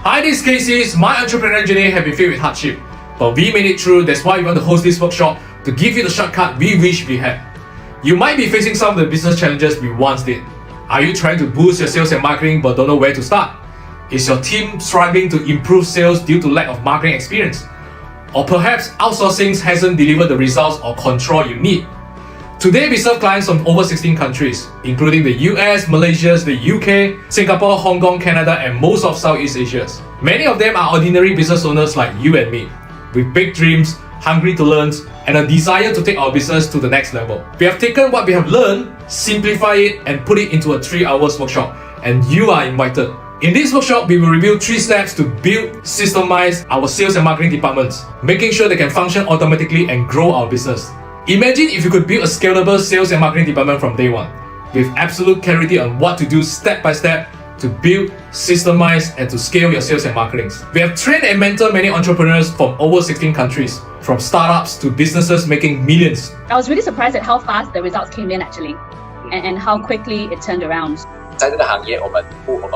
Hi, this is Casey. My entrepreneurial journey have been filled with hardship, but we made it through. That's why we want to host this workshop to give you the shortcut we wish we had. You might be facing some of the business challenges we once did. Are you trying to boost your sales and marketing but don't know where to start? Is your team struggling to improve sales due to lack of marketing experience? Or perhaps outsourcing hasn't delivered the results or control you need? Today we serve clients from over 16 countries, including the US, Malaysia, the UK, Singapore, Hong Kong, Canada, and most of Southeast Asia. Many of them are ordinary business owners like you and me, with big dreams, hungry to learn, and a desire to take our business to the next level. We have taken what we have learned, simplify it, and put it into a 3-hour workshop, and you are invited. In this workshop, we will review 3 steps to build, systemize our sales and marketing departments, making sure they can function automatically and grow our business. Imagine if you could build a scalable sales and marketing department from day one, with absolute clarity on what to do step by step to build, systemize, and to scale your sales and marketing. We have trained and mentored many entrepreneurs from over 16 countries, from startups to businesses making millions. I was really surprised at how fast the results came in actually, and how quickly it turned around. 在这个行业，我们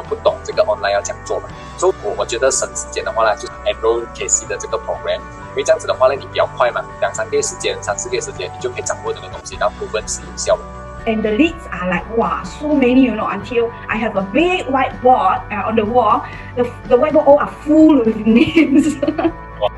不懂这个 online 要怎样做嘛，所以我觉得省时间的话呢，就是 enroll Casey 的这个 program， 因为这样子的话呢，你比较快嘛，2-3个月时间、3-4个月时间，你就可以掌握这个东西，然后proven是有效的。 And the leads are like, wow, so many, until I have a big whiteboard on the wall. The whiteboard all are full with names.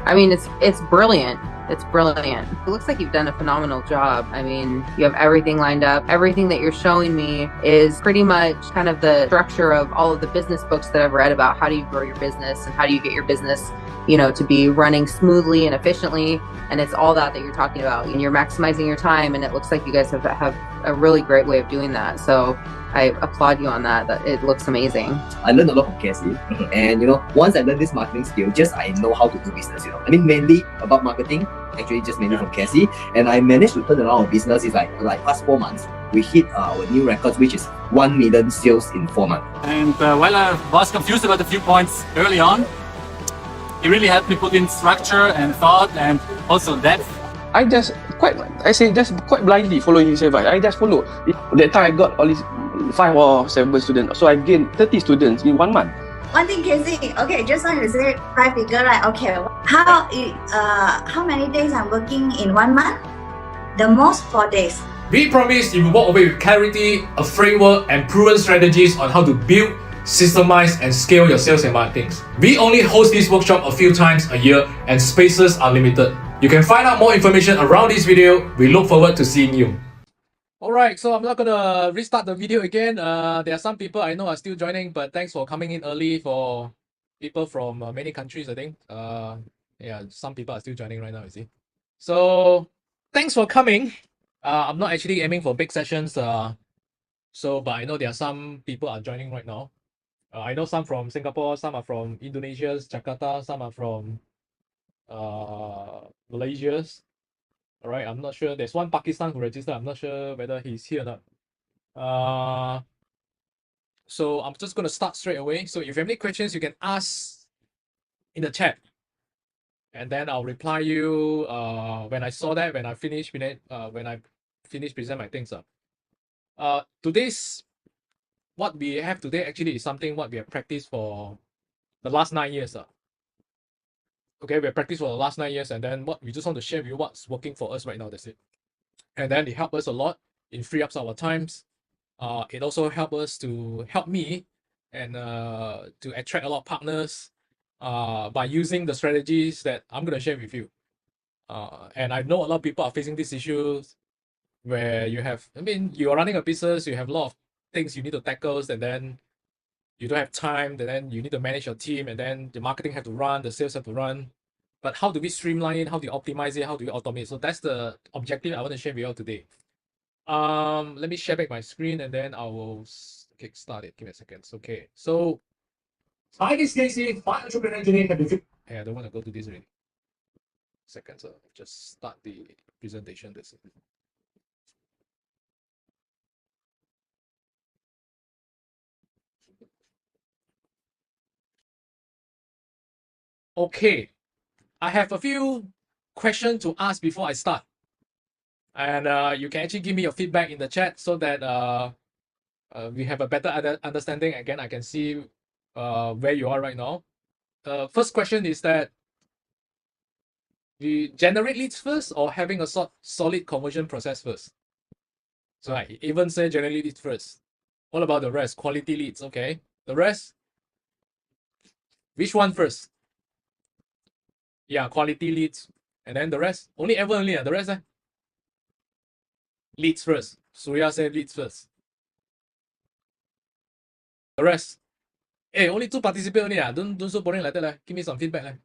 I mean, it's brilliant. It's brilliant. It looks like you've done a phenomenal job. I mean, you have everything lined up. Everything that you're showing me is pretty much kind of the structure of all of the business books that I've read about how do you grow your business and how do you get your business, to be running smoothly and efficiently. And it's all that you're talking about. And you're maximizing your time. And it looks like you guys have a really great way of doing that. So I applaud you on that. It looks amazing. I learned a lot from Casey, and once I learned this marketing skill, I know how to do business. I mean, mainly about marketing, actually just mainly from Casey, and I managed to turn around our business. It's like past 4 months, we hit our new records, which is 1 million sales in 4 months. And while I was confused about a few points early on, it really helped me put in structure and thought and also depth. I just quite blindly following his advice. I just follow. That time I got all these 5 or 7 students, so I gained 30 students in 1 month. One thing, Casey. Okay, just want to say 5 figure, right? Okay, how many days I'm working in 1 month? The most 4 days. We promise you will walk away with clarity, a framework, and proven strategies on how to build, systemize, and scale your sales and marketing. We only host this workshop a few times a year, and spaces are limited. You can find out more information around this video. We look forward to seeing you. Alright, so I'm not gonna restart the video again. There are some people I know are still joining, but thanks for coming in early for people from many countries, I think. Yeah, some people are still joining right now, you see. So, thanks for coming. I'm not actually aiming for big sessions, but I know there are some people are joining right now. I know some from Singapore, some are from Indonesia, Jakarta, some are from Malaysia. All right, I'm not sure. There's one Pakistan who registered. I'm not sure whether he's here or not. So I'm just going to start straight away. So if you have any questions, you can ask in the chat, and then I'll reply you when I saw that, when I finish present my things up. Today's what we have today actually is something what we have practiced for the last 9 years. Okay, we have practiced for the last 9 years, and then what we just want to share with you what's working for us right now. That's it. And then it helped us a lot in free up our times. It also help me and to attract a lot of partners by using the strategies that I'm gonna share with you. And I know a lot of people are facing these issues where you are running a business, you have a lot of things you need to tackle, and then you don't have time, and then you need to manage your team, and then the marketing have to run, the sales have to run. But how do we streamline it? How do you optimize it? How do you automate? So that's the objective I want to share with you all today. Let me share back my screen, and then I will kickstart it. Give me a second. Okay. So, hi, this is Casey. My entrepreneurial journey have been. Hey, I don't want to go to this already. Second, so just start the presentation. This. Okay, I have a few questions to ask before I start. And you can actually give me your feedback in the chat so that we have a better understanding. Again, I can see where you are right now. first question is that we generate leads first or having a solid conversion process first? So I even say generate leads first. What about the rest? Quality leads, okay. The rest? Which one first? Yeah, quality leads. And then the rest? Only Evan only, the rest? Leads first. Surya said leads first. The rest? Hey, only 2 participants only. Don't so boring like that. Give me some feedback.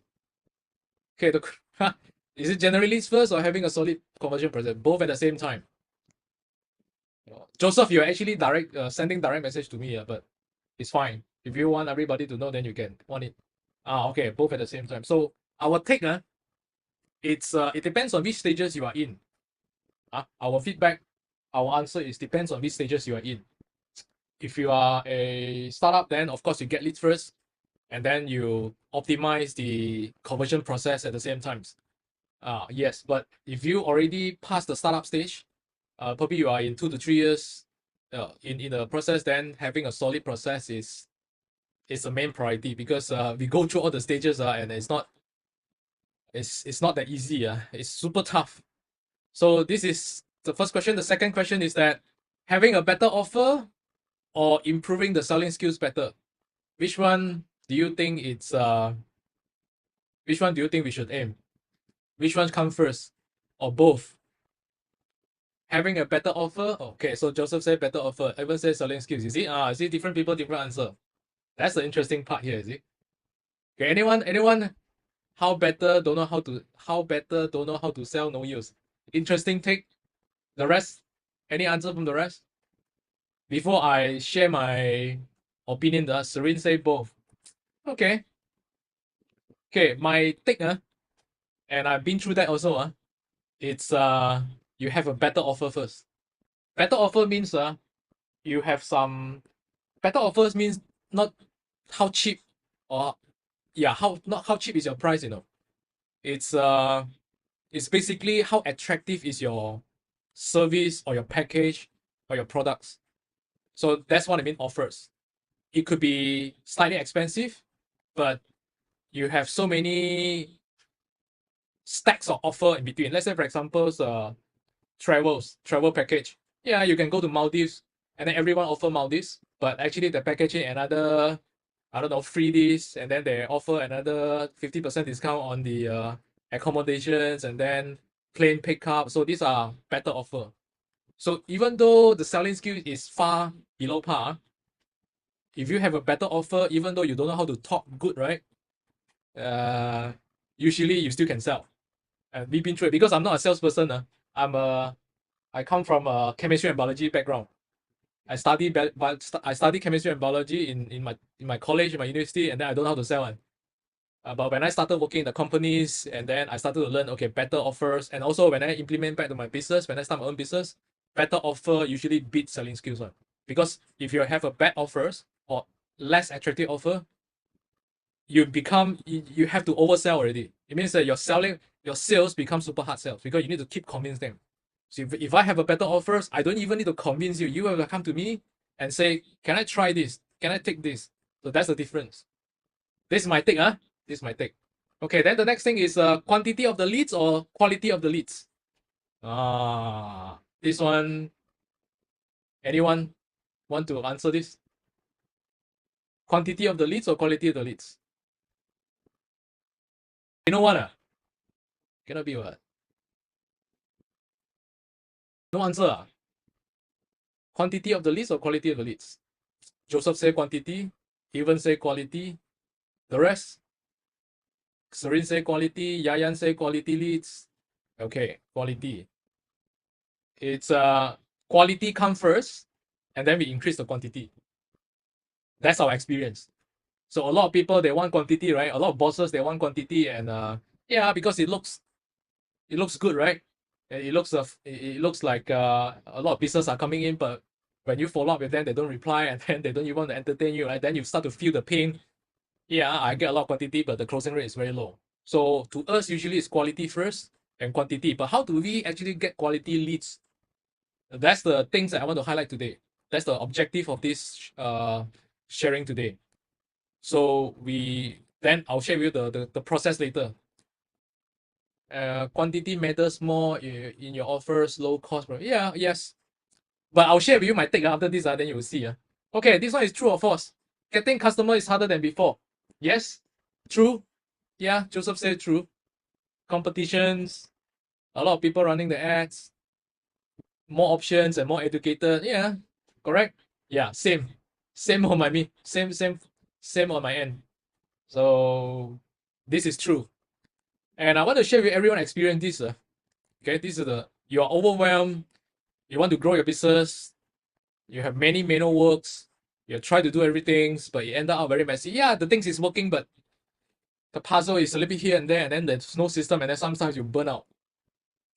Okay, is it generally leads first or having a solid conversion process? Both at the same time. Joseph, you're actually sending direct message to me, but it's fine. If you want everybody to know, then you can want it. Okay, both at the same time. So our take, it depends on which stages you are in. Our feedback, our answer is depends on which stages you are in. If you are a startup, then of course you get leads first, and then you optimize the conversion process at the same time. Yes, but if you already passed the startup stage, probably you are in 2 to 3 years in the process, then having a solid process is the main priority, because we go through all the stages and it's not that easy. It's super tough. So this is the first question. The second question is that having a better offer or improving the selling skills better. Which one do you think which one do you think we should aim? Which one comes first? Or both? Having a better offer? Okay, so Joseph said better offer. Evan says selling skills. You see different people, different answer. That's the interesting part here, is it? Okay, anyone how better don't know how to sell, no use. Interesting take. The rest? Any answer from the rest? Before I share my opinion, Serene say both. Okay. Okay, my take, and I've been through that also, it's you have a better offer first. Better offer means you have some better offers means not how cheap or not how cheap is your price, It's basically how attractive is your service or your package or your products. So that's what I mean offers. It could be slightly expensive, but you have so many stacks of offer in between. Let's say, for example, travel package. Yeah, you can go to Maldives and then everyone offer Maldives, but actually the packaging another, I don't know, free this, and then they offer another 50% discount on the accommodations and then plane pickup. So these are better offer. So even though the selling skill is far below par, if you have a better offer, even though you don't know how to talk good, right? Usually you still can sell. And we've been through it because I'm not a salesperson. I come from a chemistry and biology background. I study chemistry and biology in my college, in my university, and then I don't know how to sell. But when I started working in the companies, and then I started to learn, okay, better offers, and also when I implement back to my business, when I start my own business, better offer usually beats selling skills. Because if you have a bad offers or less attractive offer, you have to oversell already. It means that your sales become super hard sales because you need to keep convince them. So if I have a better offers, I don't even need to convince you. You will come to me and say, can I try this? Can I take this? So that's the difference. This is my take, This is my take. Okay, then the next thing is quantity of the leads or quality of the leads. This one, anyone want to answer this? Quantity of the leads or quality of the leads? You know what? Cannot be what? No answer. Quantity of the leads or quality of the leads? Joseph say quantity. Even say quality. The rest? Serene say quality. Yayan say quality leads. Okay, quality. It's quality come first, and then we increase the quantity. That's our experience. So a lot of people, they want quantity, right? A lot of bosses, they want quantity, and yeah, because it looks good, right? It looks like a lot of business are coming in, but when you follow up with them, they don't reply, and then they don't even want to entertain you, right? Then you start to feel the pain. Yeah, I get a lot of quantity, but the closing rate is very low. So to us, usually it's quality first and quantity. But how do we actually get quality leads? That's the things that I want to highlight today. That's the objective of this sharing today. So we Then I'll share with you the process later. Quantity matters more in your offers, low cost. Yeah, yes. But I'll share with you my take after this, then you will see. Okay, this one is true or false? Getting customer is harder than before. Yes, true. Yeah, Joseph said true. Competitions, a lot of people running the ads, more options and more educated. Yeah, correct. Yeah, same on my same on my end. So this is true, and I want to share with everyone experience this. Okay, this is you are overwhelmed. You want to grow your business. You have many manual works. You try to do everything, but it ended up very messy. Yeah, the things is working, but the puzzle is a little bit here and there, and then there's no system, and then sometimes you burn out.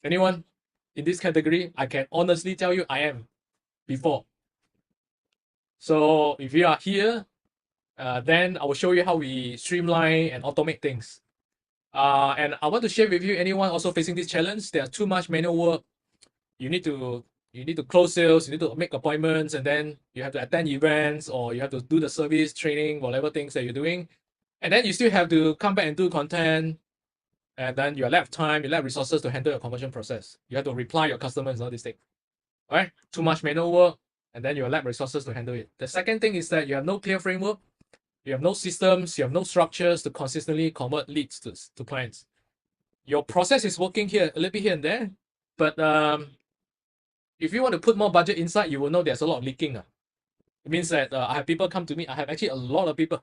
Anyone in this category? I can honestly tell you I am before. So if you are here, then I will show you how we streamline and automate things. And I want to share with you anyone also facing this challenge. There's too much manual work. You need to close sales, you need to make appointments, and then you have to attend events, or you have to do the service, training, whatever things that you're doing. And then you still have to come back and do content. And then you lack time, you lack resources to handle your conversion process. You have to reply your customers and all this thing. All right? Too much manual work, and then you lack resources to handle it. The second thing is that you have no clear framework, you have no systems, you have no structures to consistently convert leads to clients. Your process is working here, a little bit here and there, but if you want to put more budget inside, you will know there's a lot of leaking. It means that I have people come to me. I have actually a lot of people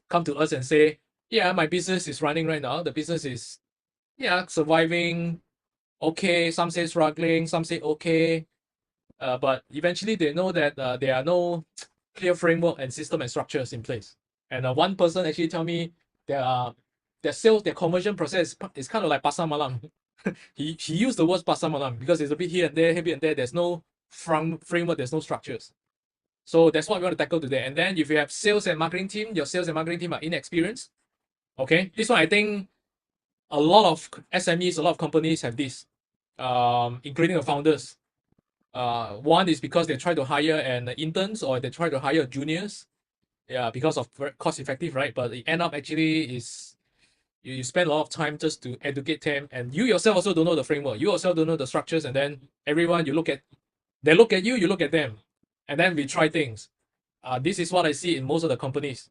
come to us and say, yeah, my business is running right now. The business is, yeah, surviving. Okay, some say struggling, some say okay. But eventually they know that there are no clear framework and system and structures in place. And one person actually tell me their sales, their conversion process is kind of like pasar malam. he used the words pasar malam because it's a bit here and there, here and there. There's no framework, there's no structures. So that's what we want to tackle today. And then if you have sales and marketing team, your sales and marketing team are inexperienced. Okay, this one I think a lot of SMEs, a lot of companies have this, including the founders. One is because they try to hire interns, or they try to hire juniors. Yeah, because of cost effective, right? But it end up actually is you spend a lot of time just to educate them, and you yourself also don't know the framework. You yourself don't know the structures, and then everyone they look at you, you look at them, and then we try things. This is what I see in most of the companies,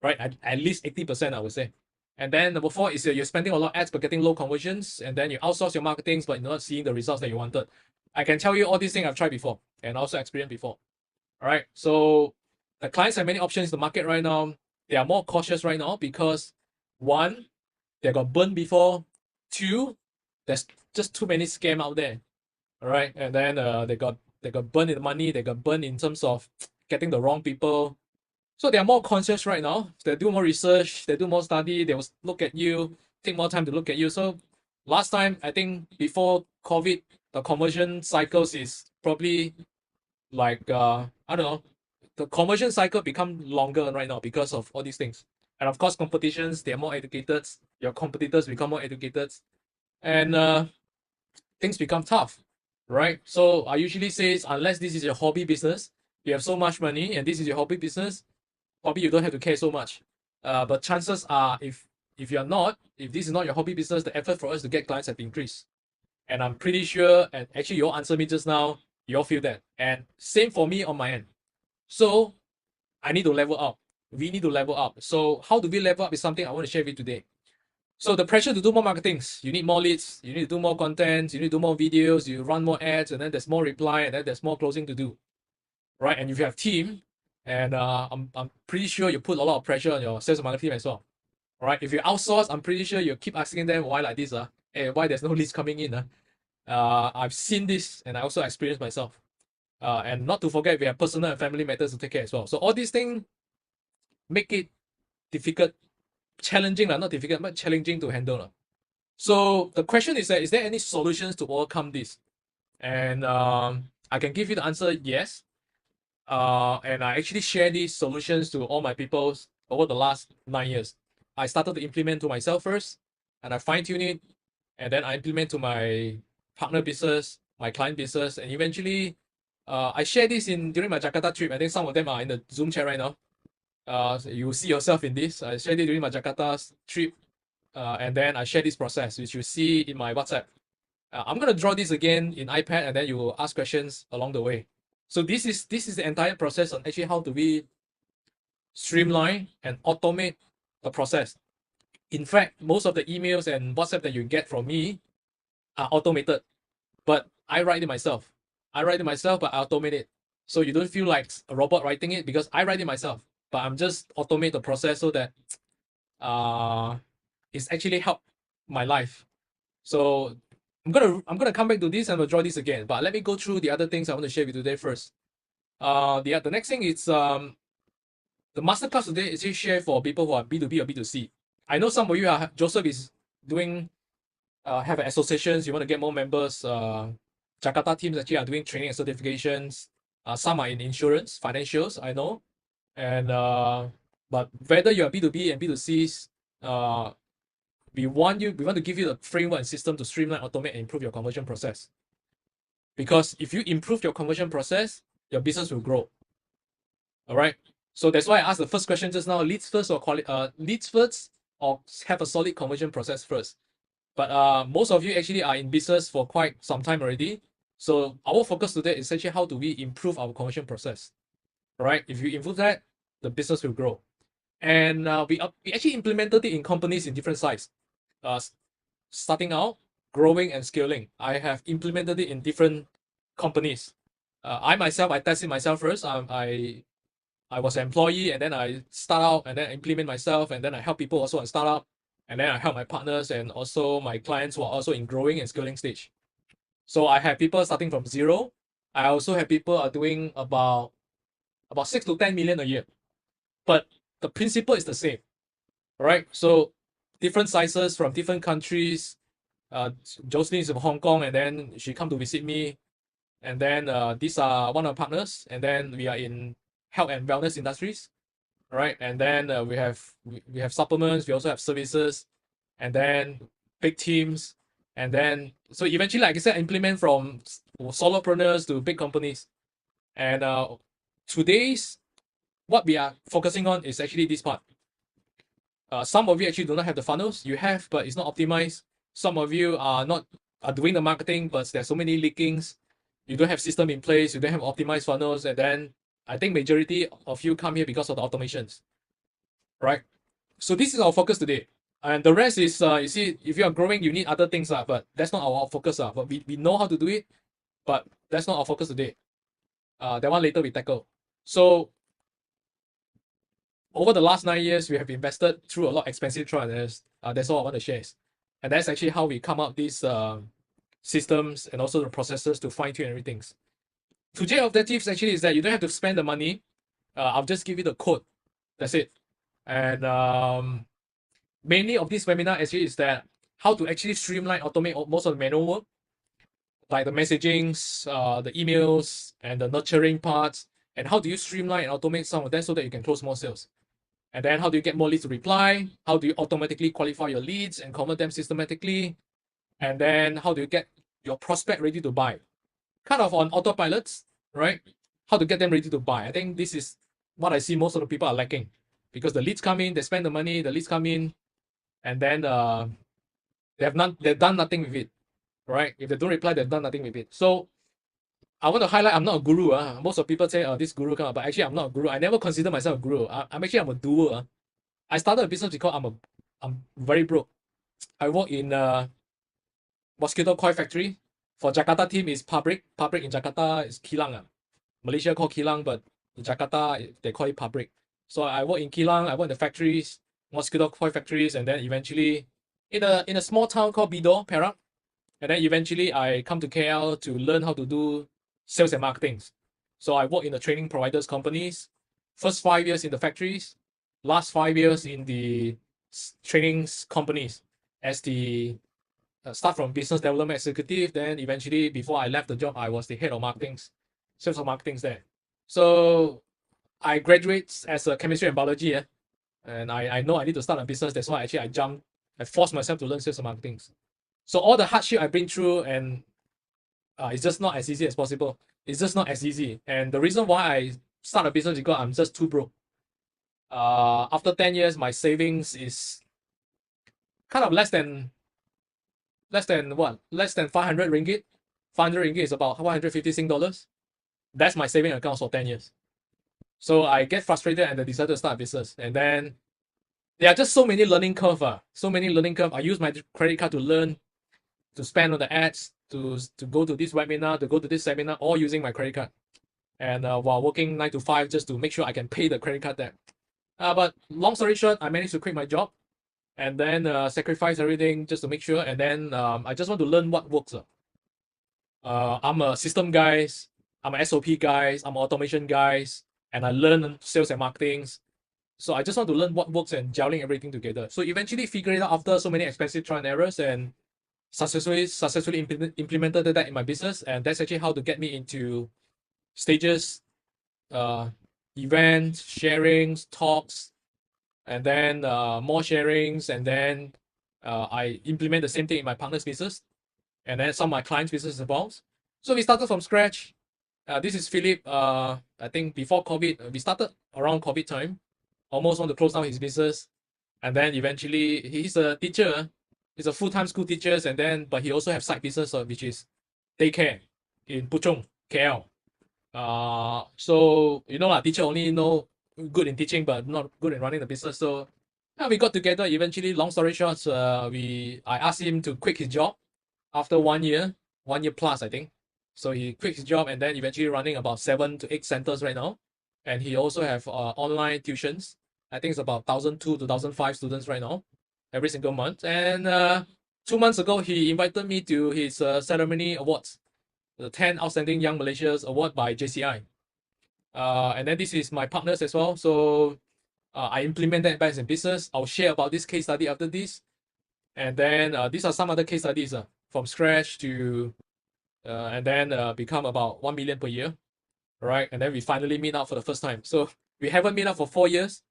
right? At least 80%, I would say. And then number 4 is you're spending a lot of ads but getting low conversions, and then you outsource your marketing but you're not seeing the results that you wanted. I can tell you all these things I've tried before and also experienced before. All right, so the clients have many options in the market right now. They are more cautious right now because 1, they got burned before. 2, there's just too many scams out there. All right, and then they got burned in money. They got burned in terms of getting the wrong people. So they are more conscious right now. They do more research, they do more study, they will look at you, take more time to look at you. So last time, I think before COVID, the conversion cycles is probably like, I don't know, the conversion cycle become longer right now because of all these things. And of course, competitions, they're more educated. Your competitors become more educated. And things become tough, right? So I usually say, unless this is your hobby business, you have so much money and this is your hobby business, probably you don't have to care so much. But chances are, if this is not your hobby business, the effort for us to get clients have increased. And I'm pretty sure, and actually you all answered me just now, you all feel that. And same for me on my end. So I need to level up. We need to level up. So how do we level up is something I want to share with you today. So the pressure to do more marketings, you need more leads, you need to do more content, you need to do more videos, you run more ads, and then there's more reply, and then there's more closing to do, right? And if you have team, and I'm pretty sure you put a lot of pressure on your sales and marketing team as well, all right? If you outsource, I'm pretty sure you keep asking them why like this, hey, why there's no leads coming in, I've seen this, and I also experienced myself. And not to forget, we have personal and family matters to take care as well. So all these things make it difficult, challenging, not difficult, but challenging to handle. So the question is there any solutions to overcome this? And I can give you the answer, yes. And I actually share these solutions to all my people over the last 9 years. I started to implement to myself first, and I fine-tune it, and then I implement to my partner business, my client business, and eventually I share this during my Jakarta trip. I think some of them are in the Zoom chat right now. So you will see yourself in this. I shared it during my Jakarta trip, and then I share this process, which you see in my WhatsApp. I'm gonna draw this again in iPad, and then you will ask questions along the way. So this is the entire process on actually how do we streamline and automate the process. In fact, most of the emails and WhatsApp that you get from me are automated, but I write it myself. But I automate it. So you don't feel like a robot writing it because I write it myself, but I'm just automate the process so that it's actually helped my life. So I'm gonna come back to this and we'll draw this again. But let me go through the other things I want to share with you today first. The next thing is the masterclass today is share for people who are B2B or B2C. I know some of you are Joseph is doing have associations, you want to get more members. Jakarta teams actually are doing training and certifications. Some are in insurance, financials, I know. And but whether you're B2B and B2Cs, we want to give you the framework and system to streamline, automate, and improve your conversion process. Because if you improve your conversion process, your business will grow. All right. So that's why I asked the first question just now: leads first or leads first, or have a solid conversion process first. But most of you actually are in business for quite some time already. So our focus today is actually how do we improve our conversion process. All right. If you improve that, the business will grow. And we actually implemented it in companies in different sizes. Starting out, growing, and scaling. I have implemented it in different companies. I tested myself first. I was an employee, and then I start out, and then I implement myself, and then I help people also on startup, and then I help my partners and also my clients who are also in growing and scaling stage. So I have people starting from zero. I also have people are doing about 6 to 10 million a year, but the principle is the same. All right. So different sizes from different countries. Jocelyn is from Hong Kong, and then she come to visit me, and then these are one of our partners, and then we are in health and wellness industries, right? And then we have supplements, we also have services, and then big teams, and then so eventually, like I said, implement from solopreneurs to big companies. And today's what we are focusing on is actually this part. Some of you actually do not have the funnels. You have, but it's not optimized. Some of you are doing the marketing, but there's so many leakings. You don't have system in place. You don't have optimized funnels, and then I think majority of you come here because of the automations, right? So this is our focus today. And the rest is, you see, if you are growing, you need other things, but that's not our focus. But we know how to do it, but that's not our focus today. That one later we tackle. So over the last 9 years, we have invested through a lot of expensive trials. That's all I want to share. And that's actually how we come up these systems and also the processes to fine-tune everything. Today's objectives actually is that you don't have to spend the money. I'll just give you the code. That's it. And mainly of this webinar actually is that how to actually streamline, automate most of the manual work, like the messagings, the emails, and the nurturing parts, and how do you streamline and automate some of that so that you can close more sales. And then how do you get more leads to reply? How do you automatically qualify your leads and convert them systematically? And then how do you get your prospect ready to buy? Kind of on autopilots, right? How to get them ready to buy. I think this is what I see most of the people are lacking, because the leads come in, they spend the money, the leads come in, and then they've done nothing with it, right? If they don't reply, they've done nothing with it. So I want to highlight, I'm not a guru. Most of people say, oh, this guru come up, but actually I'm not a guru. I never consider myself a guru. I'm a doer. I started a business because I'm very broke. I work in mosquito coil factory. For Jakarta team is pabrik. Pabrik in Jakarta is kilang. Malaysia call kilang, but in Jakarta they call it pabrik. So I work in kilang. I work in the factories, mosquito coil factories, and then eventually in a small town called Bidor, Perak. And then eventually I come to KL to learn how to do sales and marketing. So I work in the training providers companies. First 5 years in the factories, last 5 years in the trainings companies as the start from business development executive. Then eventually, before I left the job, I was the head of marketing, sales of marketing there. So I graduate as a chemistry and biology, and I know I need to start a business. That's why actually I forced myself to learn sales and marketing. So all the hardship I've been through, and it's just not as easy as possible. It's just not as easy. And the reason why I start a business is because I'm just too broke. After 10 years, my savings is kind of less than what? Less than 500 ringgit. 500 ringgit is about 150 Sing dollars. That's my saving account for 10 years. So I get frustrated and I decided to start a business. And then there are just so many learning curve. So many learning curve. I use my credit card to learn, to spend on the ads, to go to this webinar, to go to this seminar, all using my credit card. And while working 9 to 5 just to make sure I can pay the credit card debt. But long story short, I managed to quit my job and then sacrifice everything just to make sure. And then I just want to learn what works. I'm a system guys, I'm a SOP guys, I'm automation guys, and I learn sales and marketing. So I just want to learn what works and gelling everything together. So eventually figure it out after so many expensive trial and errors and successfully implemented that in my business. And that's actually how to get me into stages, events, sharings, talks, and then more sharings. And then I implement the same thing in my partner's business. And then some of my clients' business as well. So we started from scratch. This is Philip. I think before COVID, we started around COVID time. Almost want to close down his business. And then eventually, he's a teacher. He's a full-time school teacher. And then, but he also have side business, which is daycare in Puchong, KL. So, you know, teacher only know good in teaching, but not good in running the business. So we got together. Eventually, long story short, I asked him to quit his job after 1 year plus, I think. So he quit his job and then eventually running about 7 to 8 centers right now. And he also have online tuitions. I think it's about 1,002 to 1,005 students right now, every single month. And 2 months ago, he invited me to his ceremony awards, the 10 Outstanding Young Malaysians Award by JCI. And then this is my partners as well. So I implement that back in business. I'll share about this case study after this. And then these are some other case studies from scratch to, and then become about 1 million per year, right? And then we finally meet up for the first time. So we haven't met up for 4 years,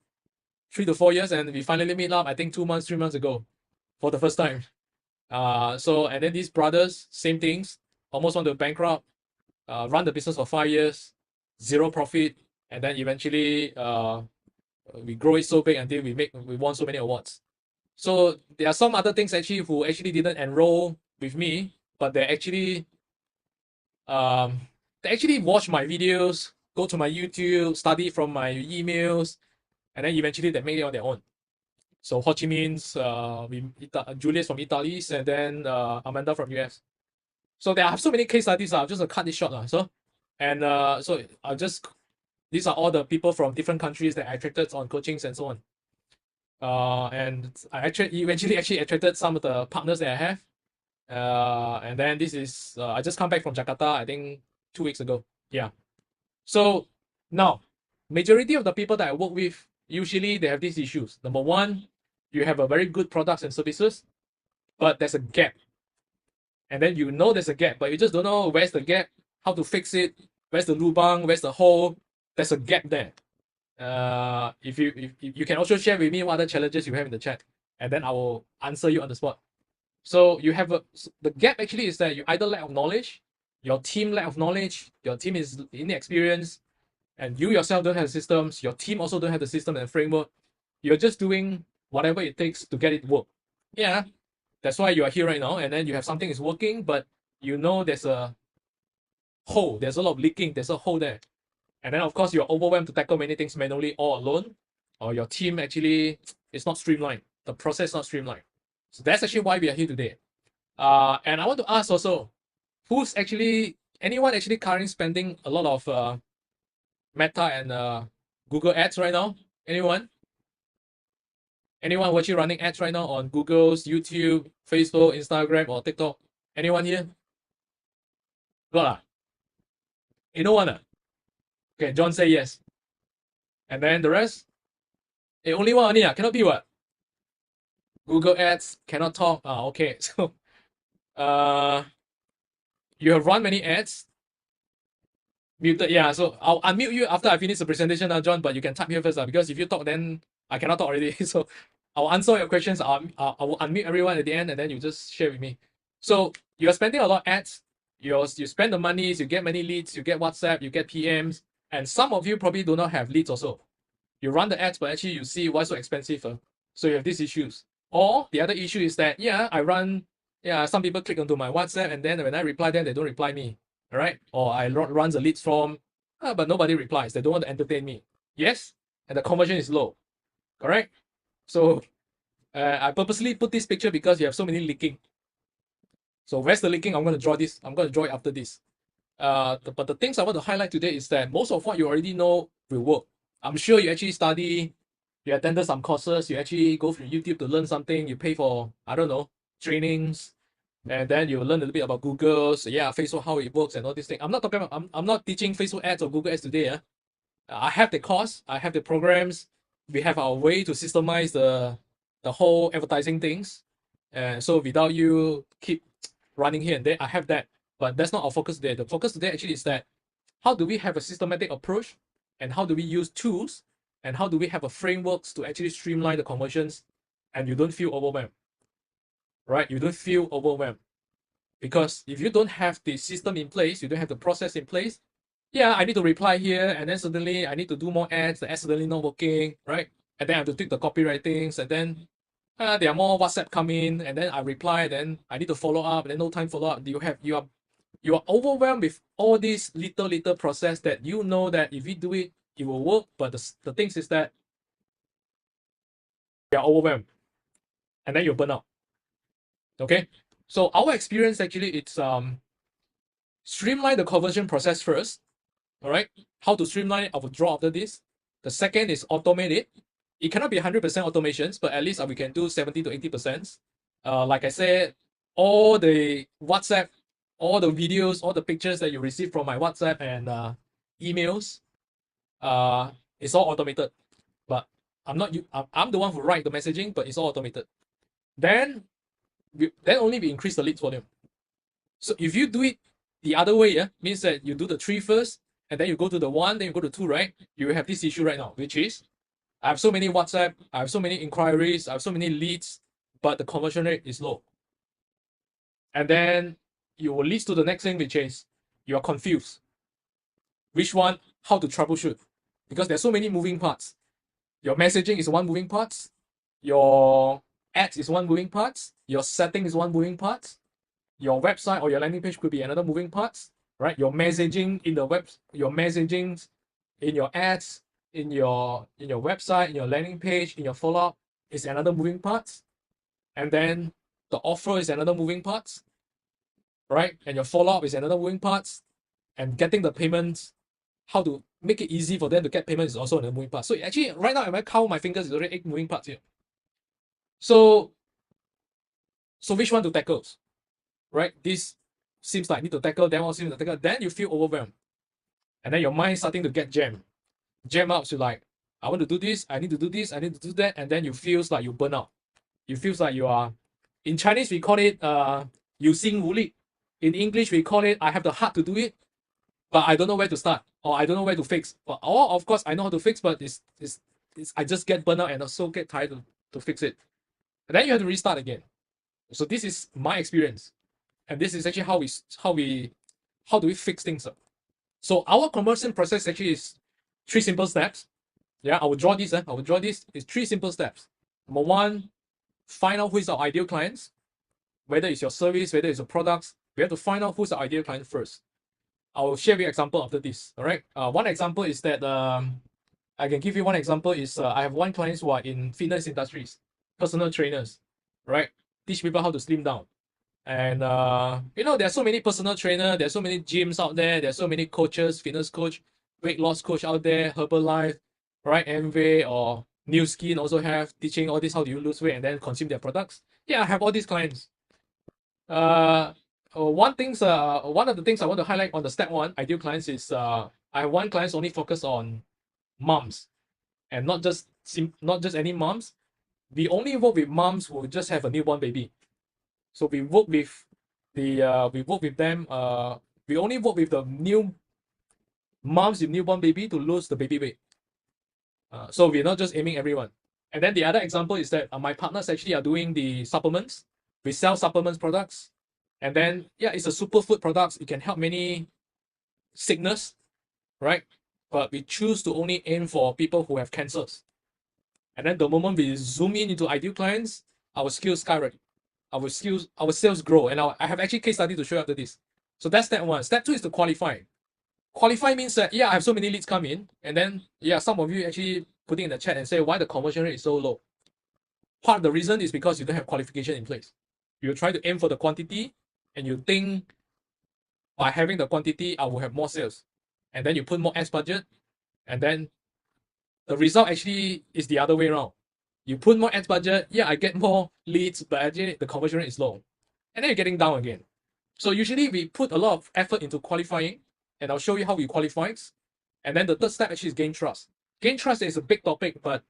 3 to 4 years, and we finally meet up, I think 2 months, 3 months ago for the first time. And then these brothers, same things, almost want to bankrupt, run the business for 5 years, 0 profit, and then eventually we grow it so big until we won so many awards. So there are some other things actually who actually didn't enroll with me, but they actually watch my videos, go to my YouTube, study from my emails, and then eventually they make it on their own. So Ho Chi Minh's, Julius from Italy, and then Amanda from US. So there are so many case studies. I'll just cut this short. So I'll just, these are all the people from different countries that I attracted on coachings and so on. And I eventually attracted some of the partners that I have. And then this is, I just come back from Jakarta, I think 2 weeks ago. Yeah. So now, majority of the people that I work with, usually they have these issues. Number one, you have a very good products and services, but there's a gap. And then you know there's a gap, but you just don't know where's the gap, how to fix it, where's the lubang, where's the hole. There's a gap there. If you can also share with me what other challenges you have in the chat, and then I will answer you on the spot. So you have the gap actually is that you either lack of knowledge, your team lack of knowledge, your team is inexperienced, and you yourself don't have systems, your team also don't have the system and framework. You're just doing whatever it takes to get it work. Yeah, that's why you are here right now, and then you have something is working, but you know there's a hole, there's a lot of leaking, there's a hole there. And then of course you're overwhelmed to tackle many things manually all alone, or your team actually is not streamlined. The process is not streamlined. So that's actually why we are here today. And I want to ask also, anyone actually currently spending a lot of Meta and Google ads right now? Anyone? Anyone who actually running ads right now on Google's, YouTube, Facebook, Instagram, or TikTok? Anyone here? Not no one. Okay, John say yes. And then the rest? Only one only, cannot be what? Google ads, cannot talk. Okay. So you have run many ads. Muted, yeah. So I'll unmute you after I finish the presentation now, John, but you can type here first, because if you talk, then I cannot talk already. So I'll answer your questions. I will unmute everyone at the end, and then you just share with me. So you're spending a lot of ads. You spend the monies, you get many leads, you get WhatsApp, you get PMs. And some of you probably do not have leads also. You run the ads, but actually you see why so expensive. So you have these issues. Or the other issue is that, some people click onto my WhatsApp and then when I reply them, they don't reply me. All right. Or I run the leads form, but nobody replies. They don't want to entertain me. Yes. And the conversion is low. Correct. So I purposely put this picture because you have so many leaking. So where's the leaking? I'm going to draw this. I'm going to draw it after this. But the things I want to highlight today is that most of what you already know will work. I'm sure you actually study, you attended some courses, you actually go through YouTube to learn something, you pay for, I don't know, trainings, and then you learn a little bit about Google, so Facebook, how it works and all these things. I'm not talking about, I'm not teaching Facebook ads or Google ads today. I have the course, I have the programs, we have our way to systemize the whole advertising things. And so without you keep running here and there, I have that. But that's not our focus today. The focus today actually is that how do we have a systematic approach and how do we use tools and how do we have a frameworks to actually streamline the conversions and you don't feel overwhelmed, right? You don't feel overwhelmed because if you don't have the system in place, you don't have the process in place. Yeah, I need to reply here and then suddenly I need to do more ads. The ads suddenly not working, right? And then I have to tweak the copywritings and then there are more WhatsApp come in and then I reply, then I need to follow up, and then no time follow up. You are overwhelmed with all these little process that you know that if you do it, it will work. But the things is that you are overwhelmed and then you burn out. Okay. So our experience actually it's streamline the conversion process first. All right. How to streamline it, I will draw after this. The second is automate it. It cannot be 100% automations, but at least we can do 70 to 80%. Like I said, all the WhatsApp, all the videos, all the pictures that you receive from my WhatsApp and emails, it's all automated. But I'm the one who write the messaging, but it's all automated. Then only we increase the leads volume. So if you do it the other way, means that you do the 3 first, and then you go to the 1, then you go to 2, right? You have this issue right now, which is I have so many WhatsApp, I have so many inquiries, I have so many leads, but the conversion rate is low. And then you will lead to the next thing, which is you are confused. Which one, how to troubleshoot? Because there's so many moving parts. Your messaging is one moving part, your ads is one moving part, your setting is one moving part, your website or your landing page could be another moving part, right? Your messaging in the web, your messaging in your ads, in your website, in your landing page, in your follow-up is another moving part. And then the offer is another moving part, right? And your follow-up is another moving part. And getting the payments, how to make it easy for them to get payments is also another moving part. So actually, right now, if I count my fingers, it's already 8 moving parts here. So which one to tackle, right? This seems like I need to tackle, that one seems to tackle. Then you feel overwhelmed. And then your mind starting to get jammed. Jam up to like, I want to do this, I need to do this, I need to do that, and then you feels like you burn out. You feels like you are, in Chinese we call it 有心无力. In English we call it I have the heart to do it, but I don't know where to start, or I don't know where to fix. Or of course I know how to fix, but it's I just get burnt out and also get tired to fix it. And then you have to restart again. So this is my experience, and this is actually how do we fix things up. So our conversion process actually is 3 simple steps. Yeah, I will draw this. I will draw this. It's 3 simple steps. Number 1, find out who is our ideal clients. Whether it's your service, whether it's your products, we have to find out who's the ideal client first. I will share with you an example after this. All right. One example is that I can give you one example is I have one client who are in fitness industries, personal trainers, right? Teach people how to slim down. And there are so many personal trainers, there are so many gyms out there, there are so many coaches, fitness coach, weight loss coach out there, Herbalife, right? Amway or New Skin also have teaching all this, how do you lose weight and then consume their products. Yeah, I have all these clients. One of the things I want to highlight on the step 1 ideal clients is I have one client only focus on moms, and not just any moms. We only work with moms who just have a newborn baby. So we work with we only work with the new moms with newborn baby to lose the baby weight. So we're not just aiming everyone. And then the other example is that my partners actually are doing the supplements. We sell supplements products. And then, it's a superfood products. It can help many sickness, right? but we choose to only aim for people who have cancers. And then the moment we zoom in into ideal clients, our skills skyrocket. Our sales grow. And I have actually case study to show you after this. So that's step one. Step two is to qualify. Qualify means that, yeah, I have so many leads come in. And then, yeah, some of you actually putting in the chat and say why the conversion rate is so low. Part of the reason is because you don't have qualification in place. You try to aim for the quantity and you think by having the quantity, I will have more sales. And then you put more ads budget, and then the result actually is the other way around. You put more ads budget, yeah, I get more leads, but actually the conversion rate is low. And then you're getting down again. So usually we put a lot of effort into qualifying, and I'll show you how we qualify. And then the third step actually is gain trust. Gain trust is a big topic, but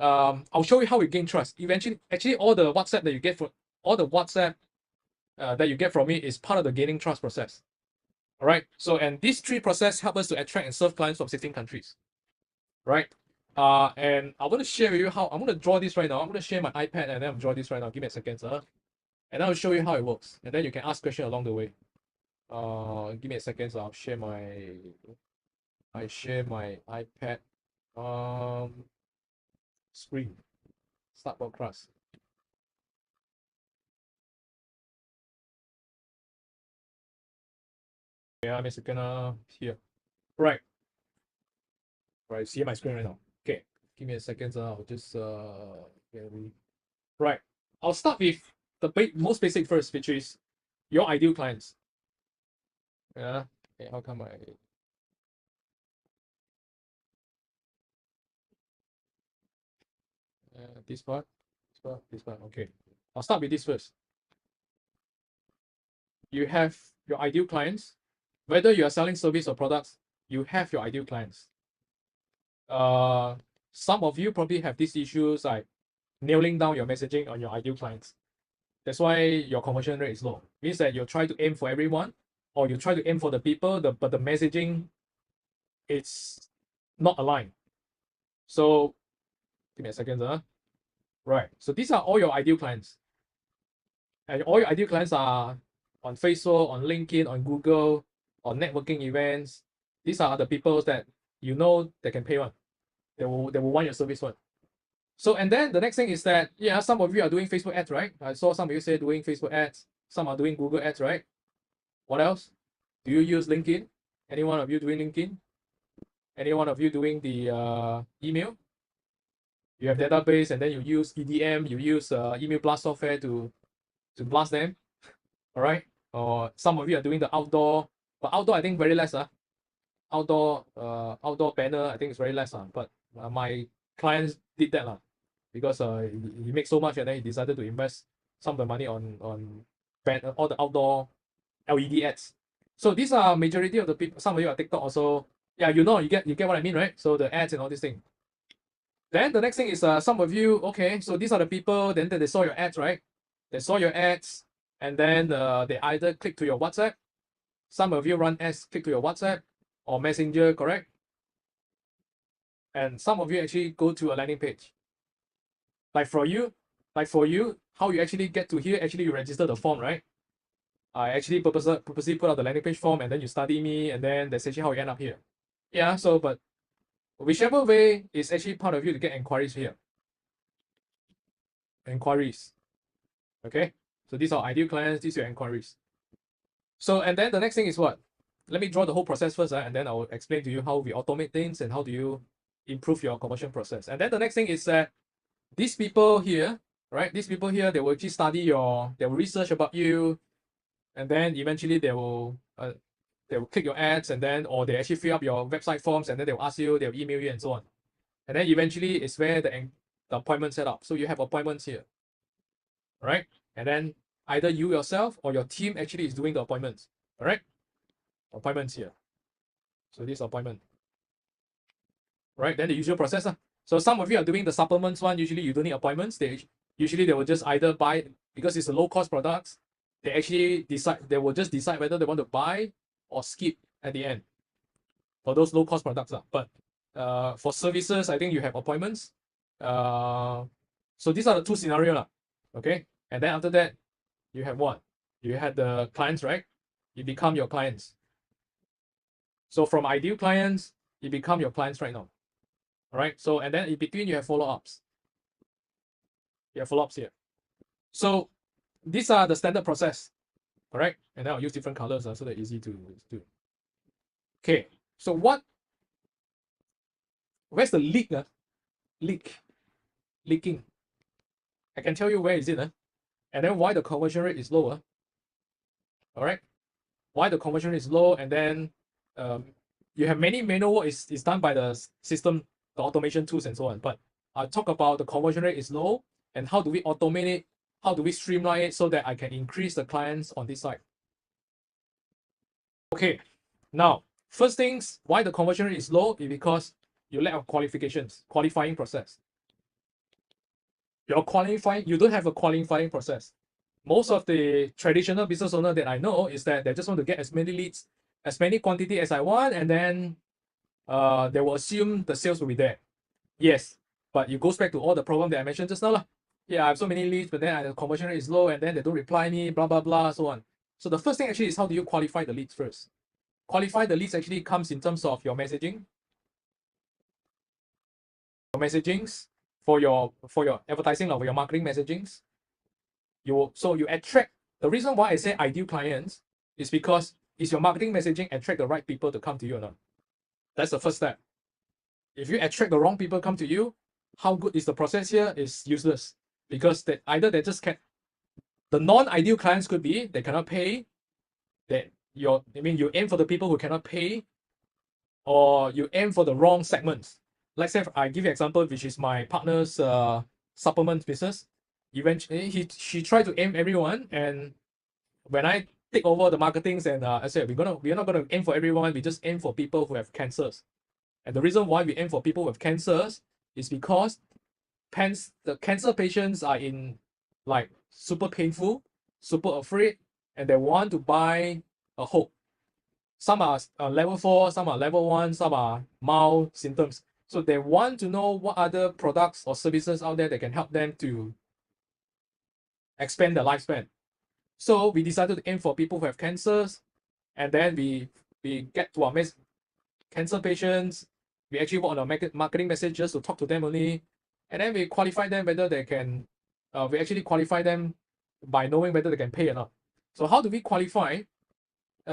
I'll show you how we gain trust. Eventually, actually all the WhatsApp that you get from me is part of the gaining trust process. All right. So, and these three processes help us to attract and serve clients from 16 countries. Right. And I want to share with you how I'm going to draw this right now. I'm going to share my iPad and then I'm draw this right now. Give me a second, sir. And I'll show you how it works. And then you can ask questions along the way. Give me a second. So I'll share my iPad screen. Start broadcast. Yeah, I'm a second here. Right. Right, see my screen right now. Okay, give me a second. I'll just right. I'll start with the most basic first, which is your ideal clients. Yeah. Okay, how come this part? Okay. I'll start with this first. You have your ideal clients. Whether you are selling service or products, you have your ideal clients. Some of you probably have these issues like nailing down your messaging on your ideal clients. That's why your conversion rate is low. Means that you try to aim for everyone, or you try to aim for the people, but the messaging, it's not aligned. So give me a second. Right. So these are all your ideal clients. And all your ideal clients are on Facebook, on LinkedIn, on Google, on networking events. These are the people that you know they can pay one. They will want your service one. So, and then the next thing is that, yeah, some of you are doing Facebook ads, right? I saw some of you say doing Facebook ads. Some are doing Google ads, right? What else? Do you use LinkedIn? Any one of you doing LinkedIn? Any one of you doing the email? You have database and then you use EDM, you use email blast software to blast them. All right. Or some of you are doing the outdoor, but outdoor I think very less. Outdoor banner I think it's very less. But my clients did that because he makes so much and then he decided to invest some of the money on all the outdoor LED ads. So these are majority of the people. Some of you are TikTok also. Yeah, you get what I mean, right? So the ads and all these things. Then the next thing is some of you, okay, so these are the people, then they saw your ads, right? They saw your ads, and then they either click to your WhatsApp. Some of you run ads, click to your WhatsApp or Messenger, correct? And some of you actually go to a landing page. Like for you, how you actually get to here, actually you register the form, right? I actually purposely put out the landing page form and then you study me and then that's actually how you end up here. Yeah, so but whichever way is actually part of you to get inquiries here. Inquiries. Okay, so these are ideal clients, these are your inquiries. So, and then the next thing is what? Let me draw the whole process first, and then I'll explain to you how we automate things and how do you improve your conversion process. And then the next thing is that these people here, right? These people here, they will actually study they will research about you, and then eventually they will click your ads, and then or they actually fill up your website forms, and then they will ask you, they'll email you, and so on. And then eventually it's where the appointment set up. So you have appointments here, right? And then either you yourself or your team actually is doing the appointments. All right, appointments here. So this appointment, right? Then the usual process. So some of you are doing the supplements one. Usually you don't need appointments. They will just either buy, because it's a low cost products. They actually will just decide whether they want to buy or skip at the end for those low cost products. But for services, I think you have appointments. So these are the two scenarios. Okay. And then after that, you have what? You had the clients, right? You become your clients. So from ideal clients, it become your clients right now. All right. So, and then in between you have follow-ups. You have follow-ups here. So these are the standard process. All right. And then I'll use different colors so they're easy to do. Okay. So where's the leak? Leaking. I can tell you where is it. And then why the conversion rate is lower. All right. Why the conversion rate is low, and then you have many manual work is done by the system, the automation tools and so on. But I'll talk about the conversion rate is low and how do we automate it, how do we streamline it so that I can increase the clients on this side. Okay, now first things, why the conversion rate is low is because you lack of qualifying process. You don't have a qualifying process. Most of the traditional business owner that I know is that they just want to get as many leads, as many quantity as I want, and then they will assume the sales will be there. Yes, but it goes back to all the problem that I mentioned just now. Yeah, I have so many leads, but then the conversion rate is low, and then they don't reply me, blah, blah, blah, so on. So the first thing actually is how do you qualify the leads first? Qualify the leads actually comes in terms of your messaging. Your messagings for your advertising or for your marketing messagings. You attract. The reason why I say ideal clients is because is your marketing messaging attract the right people to come to you or not? That's the first step. If you attract the wrong people come to you, how good is the process here is useless because either they just can't. The non-ideal clients could be they cannot pay. You aim for the people who cannot pay, or you aim for the wrong segments. Let's say I give you an example, which is my partner's supplement business. Eventually, she tried to aim everyone, and when I take over the marketings, and I said we're not gonna aim for everyone. We just aim for people who have cancers. And the reason why we aim for people with cancers is because the cancer patients are in like super painful, super afraid, and they want to buy a hope. Some are level 4, some are level 1, some are mild symptoms. So they want to know what other products or services out there that can help them to expand their lifespan. So we decided to aim for people who have cancers, and then we get to our cancer patients. We actually work on our marketing messages to talk to them only, and then we qualify them whether they can. We actually qualify them by knowing whether they can pay or not. So how do we qualify?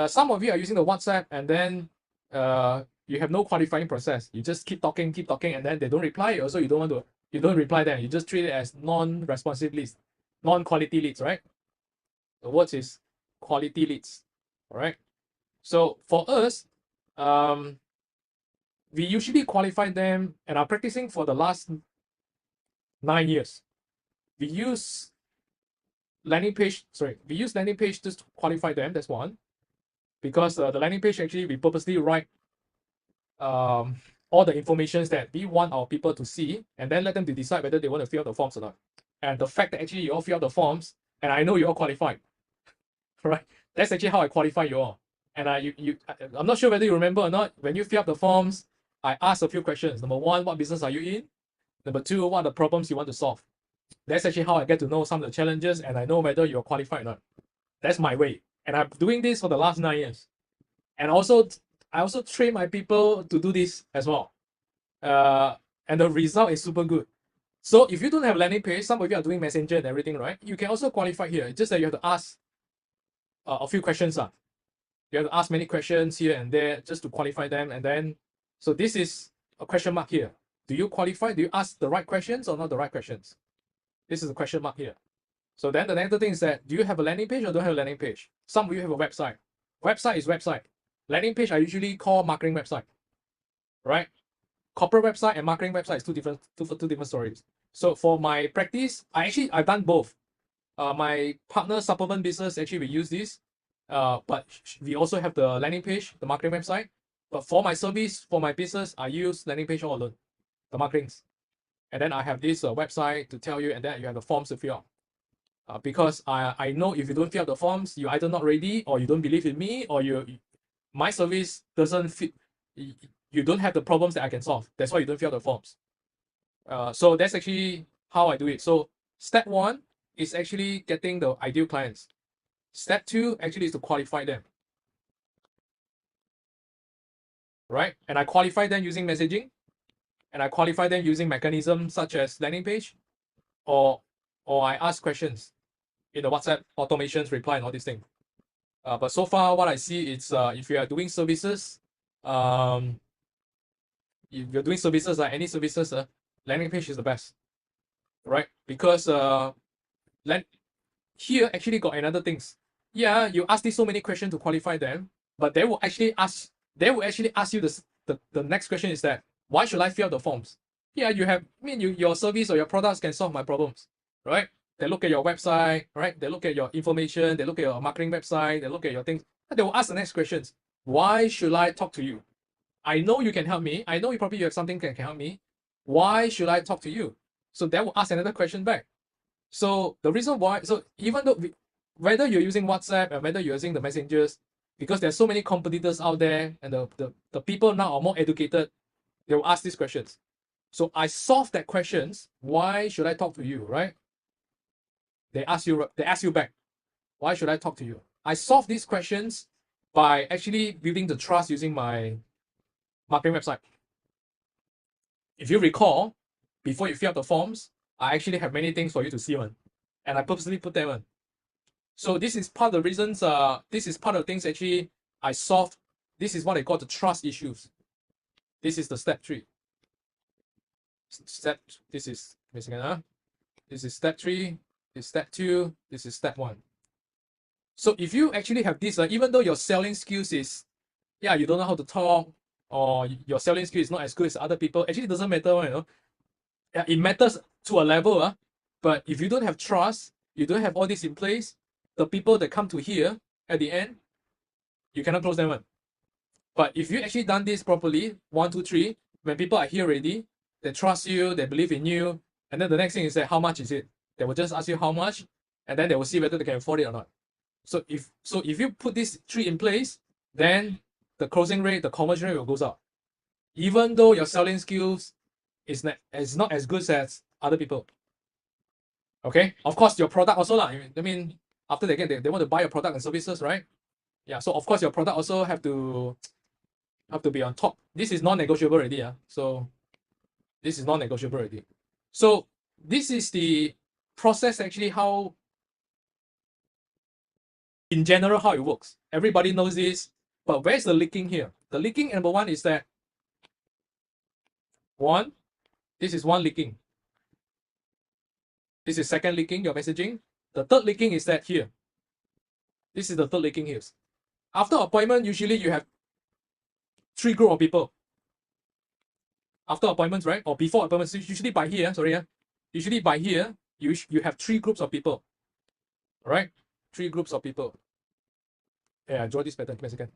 Some of you are using the WhatsApp, and then you have no qualifying process. You just keep talking, and then they don't reply. Also, you don't reply them. You just treat it as non-responsive leads, non-quality leads, right? The word is quality leads. All right. So for us, we usually qualify them and are practicing for the last 9 years. We use landing page just to qualify them. That's one. Because the landing page actually we purposely write all the information that we want our people to see, and then let them to decide whether they want to fill out the forms or not. And the fact that actually you all fill out the forms, and I know you all qualified, right? That's actually how I qualify you all. And I'm not sure whether you remember or not. When you fill out the forms, I ask a few questions. Number 1, what business are you in? Number 2, what are the problems you want to solve? That's actually how I get to know some of the challenges, and I know whether you're qualified or not. That's my way. And I'm doing this for the last 9 years. And I also train my people to do this as well. And the result is super good. So if you don't have landing page, some of you are doing messenger and everything, right? You can also qualify here. It's just that you have to ask a few questions. You have to ask many questions here and there just to qualify them. And then, so this is a question mark here. Do you qualify? Do you ask the right questions or not the right questions? This is a question mark here. So then the next thing is that, do you have a landing page or don't have a landing page? Some of you have a website. Website is website. Landing page I usually call marketing website, right? Corporate website and marketing website is two different stories. So for my practice, I've done both. My partner supplement business, actually we use this, but we also have the landing page, the marketing website. But for my service, for my business, I use landing page all alone, the marketings. And then I have this website to tell you, and then you have the forms to fill out. Because I know if you don't fill out the forms, you're either not ready, or you don't believe in me, or my service doesn't fit. You don't have the problems that I can solve. That's why you don't fill out the forms. So that's actually how I do it. So step 1 is actually getting the ideal clients. Step 2 actually is to qualify them. right? And I qualify them using messaging, and I qualify them using mechanisms such as landing page, or I ask questions in the WhatsApp automations, reply, and all these things. But so far, what I see is if you are doing services, if you're doing services, any services, landing page is the best, right? Because here actually got another things. Yeah, you ask these so many questions to qualify them, but they will actually ask you the next question is that why should I fill out the forms? Yeah, your service or your products can solve my problems, right? They look at your website, right? They look at your information, they look at your marketing website, they look at your things. They will ask the next questions. Why should I talk to you? I know you can help me. I know you have something that can help me. Why should I talk to you? So they will ask another question back. So the reason why, so even though whether you're using WhatsApp and whether you're using the messengers, because there's so many competitors out there and the people now are more educated, they will ask these questions. So I solve that questions. Why should I talk to you, right? They ask you back. Why should I talk to you? I solve these questions by actually building the trust using my marketing website. If you recall, before you fill out the forms, I actually have many things for you to see on, and I purposely put them on. So this is part of the reasons. This is part of the things actually I solved. This is what I call the trust issues. This is the step 3. This is This is step 3. This is step 2. This is step 1. So if you actually have this, even though your selling skills is, you don't know how to talk, or your selling skill is not as good as other people, actually it doesn't matter, it matters to a level, but if you don't have trust, you don't have all this in place, the people that come to here at the end, you cannot close them on. But if you actually done this properly, 1, 2, 3, when people are here already, they trust you, they believe in you, and then the next thing is that how much is it? They will just ask you how much, and then they will see whether they can afford it or not. So if you put these 3 in place, then the closing rate, the conversion rate will go up. Even though your selling skills is not as good as other people. Okay, of course your product also lah. I mean, after they want to buy your product and services, right? Yeah, so of course your product also have to be on top. This is non-negotiable already. So this is non-negotiable already. So this is the process actually, how in general how it works. Everybody knows this, but where's the leaking here? The leaking, number 1 is that this is one leaking. This is second leaking, your messaging. The third leaking is that here. This is the third leaking here. After appointment, usually you have 3 group of people. After appointments, right? Or before appointments, usually by here, usually by here, you have 3 groups of people. All right? 3 groups of people. Yeah, I draw this better. Give me a second.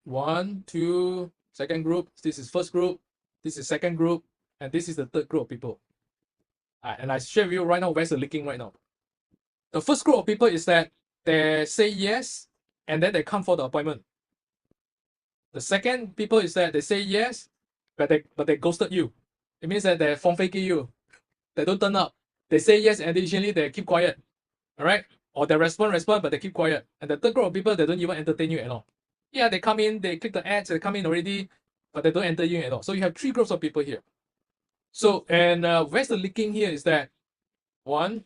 1, 2, second group. This is first group. This is second group. And this is the third group of people. And I share with you right now where's the leaking right now. The first group of people is that they say yes, and then they come for the appointment. The second people is that they say yes, but they ghosted you. It means that they phone faking you. They don't turn up. They say yes, and additionally they keep quiet. All right? Or they respond, but they keep quiet. And the third group of people, they don't even entertain you at all. Yeah, they come in, they click the ads, they come in already, but they don't enter you at all. So you have 3 groups of people here. So, and where's the leaking here is that 1,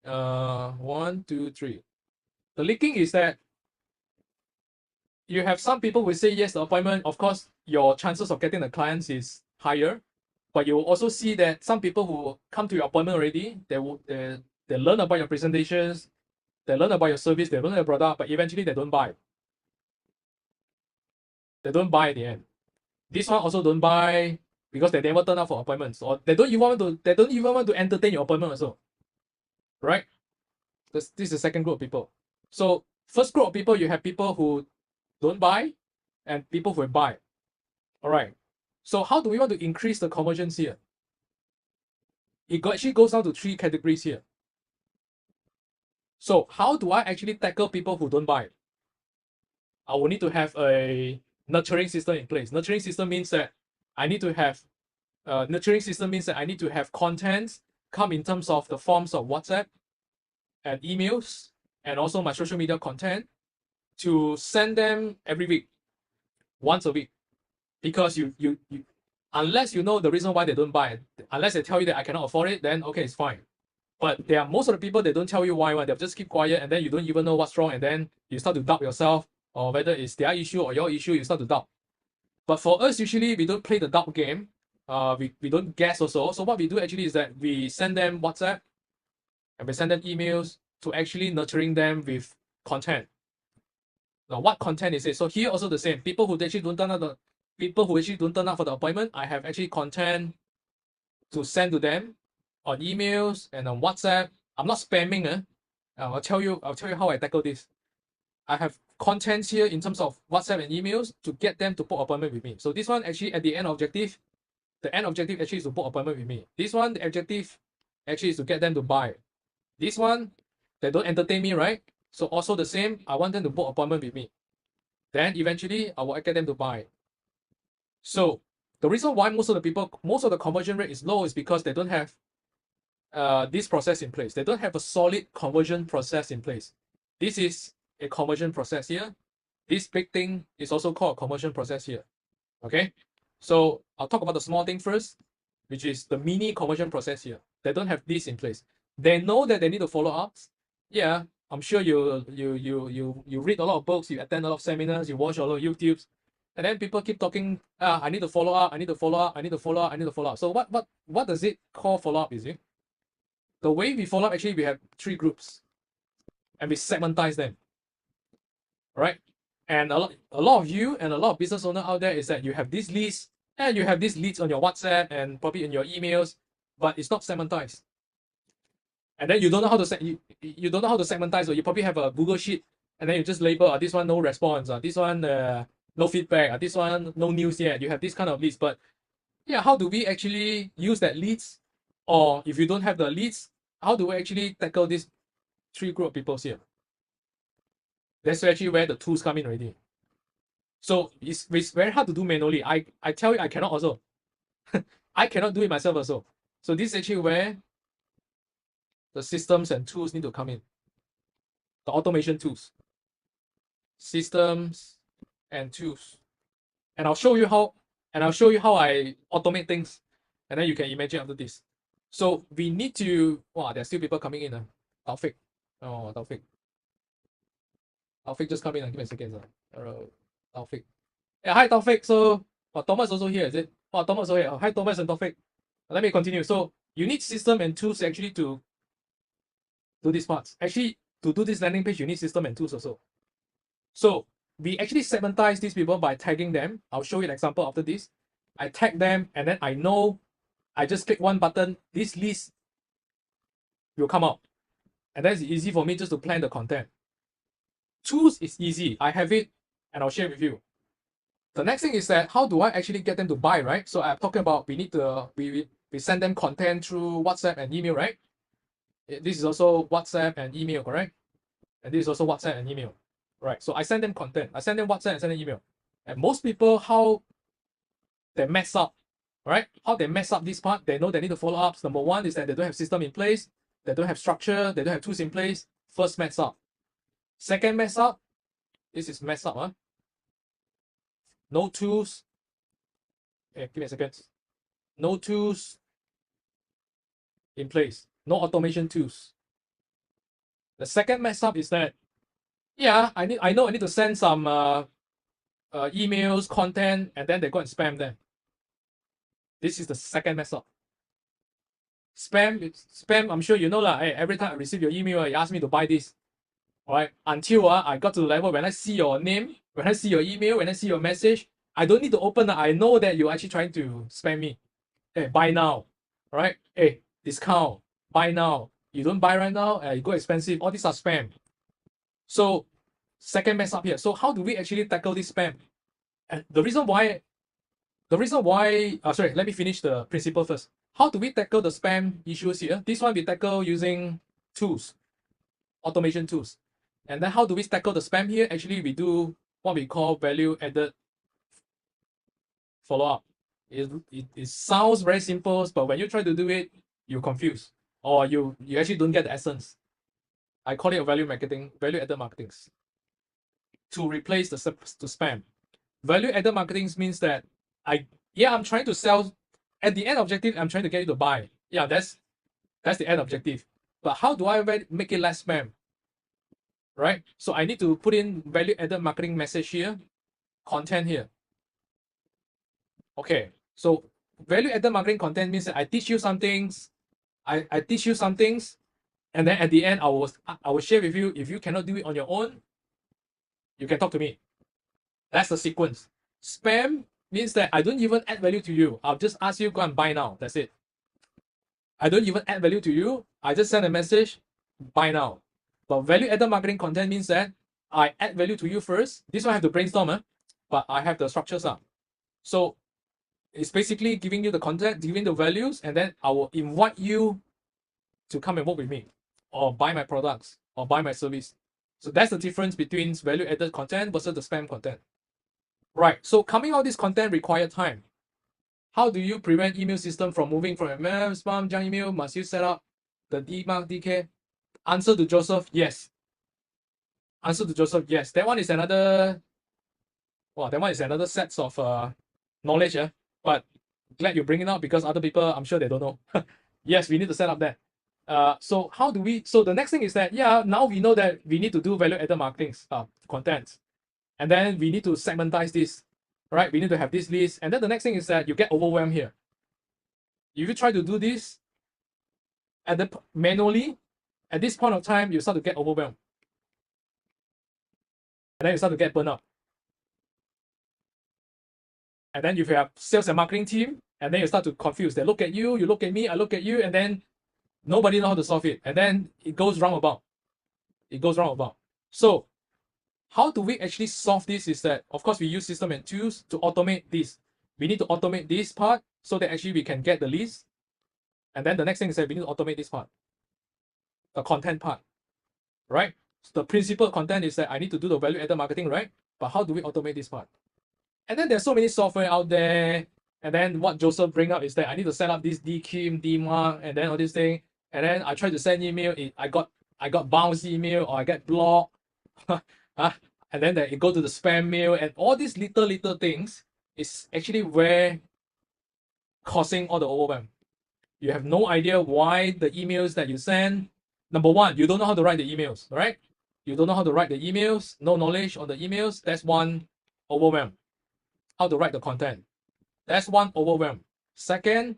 2, 3. The leaking is that you have some people who say yes to the appointment. Of course, your chances of getting the clients is higher, but you will also see that some people who come to your appointment already, they learn about your presentations, they learn about your service, they learn your product, but eventually they don't buy. They don't buy at the end. This one also don't buy because they never turn up for appointments, or they don't even want to entertain your appointment also. Right? This is the second group of people. So first group of people, you have people who don't buy and people who buy. All right. So how do we want to increase the conversions here? It actually goes down to 3 categories here. So how do I actually tackle people who don't buy? I will need to have a nurturing system in place. Nurturing system means that I need to have content come in terms of the forms of WhatsApp and emails, and also my social media content. to send them every week, once a week, because you unless you know the reason why they don't buy it, unless they tell you that I cannot afford it, then okay, it's fine. But there are most of the people, they don't tell you why, they'll just keep quiet, and then you don't even know what's wrong, and then you start to doubt yourself, or whether it's their issue or your issue, you start to doubt. But for us, usually we don't play the doubt game. We don't guess also. So what we do actually is that we send them WhatsApp and we send them emails to actually nurturing them with content. Now, what content is it? So here also the same. People who actually don't turn up for the appointment, I have actually content to send to them on emails and on WhatsApp. I'm not spamming. I'll tell you how I tackle this. I have contents here in terms of WhatsApp and emails to get them to book appointment with me. So this one actually at the end objective, the end objective actually is to book appointment with me. This one, the objective actually is to get them to buy. This one, they don't entertain me, right? So also the same, I want them to book appointment with me. Then eventually I will get them to buy. So the reason why most of the conversion rate is low is because they don't have this process in place. They don't have a solid conversion process in place. This is a conversion process here. This big thing is also called a conversion process here. Okay, so I'll talk about the small thing first, which is the mini conversion process here. They don't have this in place. They know that they need to follow up. Yeah, I'm sure you read a lot of books, you attend a lot of seminars, you watch a lot of YouTubes, and then people keep talking. I need to follow up. I need to follow up. I need to follow up. I need to follow up. So what does it call follow up? Is it the way we follow up? Actually, we have 3 groups, and we segmentize them. Right, and a lot of you and a lot of business owners out there is that you have these leads and you have these leads on your WhatsApp and probably in your emails, but it's not segmentized. And then you don't know how to you don't know how to segmentize, or you probably have a Google sheet and then you just label this one no response, this one no feedback, this one no news yet. You have this kind of leads, but yeah, how do we actually use that leads? Or if you don't have the leads, how do we actually tackle these 3 group of people here? That's actually where the tools come in already. So it's very hard to do manually. I tell you, I cannot also. I cannot do it myself also. So this is actually where the systems and tools need to come in. The automation tools. Systems and tools. And I'll show you how I automate things. And then you can imagine after this. So we need to, wow, there's still people coming in. Taufik. Oh, Taufik. Taufik just come in and give me a second. Taufik. Yeah, hi Taufik. So Thomas also here, is it? Oh, Thomas also here. Hi Thomas and Taufik. Let me continue. So you need system and tools actually to do these parts. Actually, to do this landing page, you need system and tools also. So we actually segmentize these people by tagging them. I'll show you an example after this. I tag them and then I know I just click one button, this list will come out. And that's easy for me just to plan the content. Tools is easy. I have it and I'll share with you. The next thing is that how do I actually get them to buy, right? So I'm talking about we send them content through WhatsApp and email, right? This is also WhatsApp and email, correct? And this is also WhatsApp and email, right? So I send them content. I send them WhatsApp and send them email. And most people, how they mess up, right? How they mess up this part, they know they need to follow up. Number one is that they don't have system in place. They don't have structure. They don't have tools in place. First mess up. Second mess up, this is mess up, huh? No tools. Give me a second. No tools in place. No automation tools. The second mess up is that, yeah, I know I need to send some emails, content, and then they go and spam them. This is the second mess up. Spam, I'm sure you know lah. Hey, every time I receive your email, you ask me to buy this. Alright, until I got to the level when I see your name, when I see your email, when I see your message, I don't need to open. I know that you're actually trying to spam me. Hey, buy now. Alright, hey, discount, buy now. You don't buy right now, you go expensive. All these are spam. So, second mess up here. So how do we actually tackle this spam? And the reason why, sorry, let me finish the principle first. How do we tackle the spam issues here? This one we tackle using tools, automation tools. And then how do we tackle the spam here? Actually, we do what we call value added follow-up. It sounds very simple, but when you try to do it, you're confused. Or you actually don't get the essence. I call it a value added marketing. to replace the spam. Value added marketing means that I'm trying to sell. At the end objective, I'm trying to get you to buy. Yeah, that's the end objective. But how do I make it less spam? Right? So I need to put in value added marketing message here, content here. Okay, so value added marketing content means that I teach you some things, I teach you some things, and then at the end I will share with you. If you cannot do it on your own, you can talk to me. That's the sequence. Spam means that I don't even add value to you. I'll just ask you, go and buy now. That's it. I don't even add value to you. I just send a message, buy now. But value added marketing content means that I add value to you first. This one I have to brainstorm, but I have the structures up. So it's basically giving you the content, giving the values, and then I will invite you to come and work with me or buy my products or buy my service. So that's the difference between value added content versus the spam content. Right, so coming out this content require time. How do you prevent email system from moving from spam, junk email? Must you set up the DMARC, DK? Answer to Joseph, yes. Answer to Joseph, yes. That one is another, well, that one is another set of knowledge, but glad you bring it up because other people, I'm sure they don't know. Yes, we need to set up that. So how do we, so the next thing is that, yeah, now we know that we need to do value added marketing content. And then we need to segmentize this, right? We need to have this list. And then the next thing is that you get overwhelmed here. If you try to do this manually, at this point of time, you start to get overwhelmed. And then you start to get burned out. And then if you have sales and marketing team, and then you start to confuse. They look at you look at me, I look at you, and then nobody knows how to solve it. And then it goes roundabout. It goes roundabout. So how do we actually solve this is that, of course, we use system and tools to automate this. We need to automate this part so that actually we can get the list. And then the next thing is that we need to automate this part, the content part, right? So the principal content is that I need to do the value added marketing, right? But how do we automate this part? And then there's so many software out there. And then what Joseph bring up is that I need to set up this DKIM, DMARC, and then all this thing. And then I try to send email. I got bounce email or I get blocked. And then it go to the spam mail, and all these little things is actually where causing all the overwhelm. You have no idea why the emails that you send. Number one, you don't know how to write the emails, right? You don't know how to write the emails, no knowledge on the emails. That's one overwhelm. How to write the content. That's one overwhelm. Second,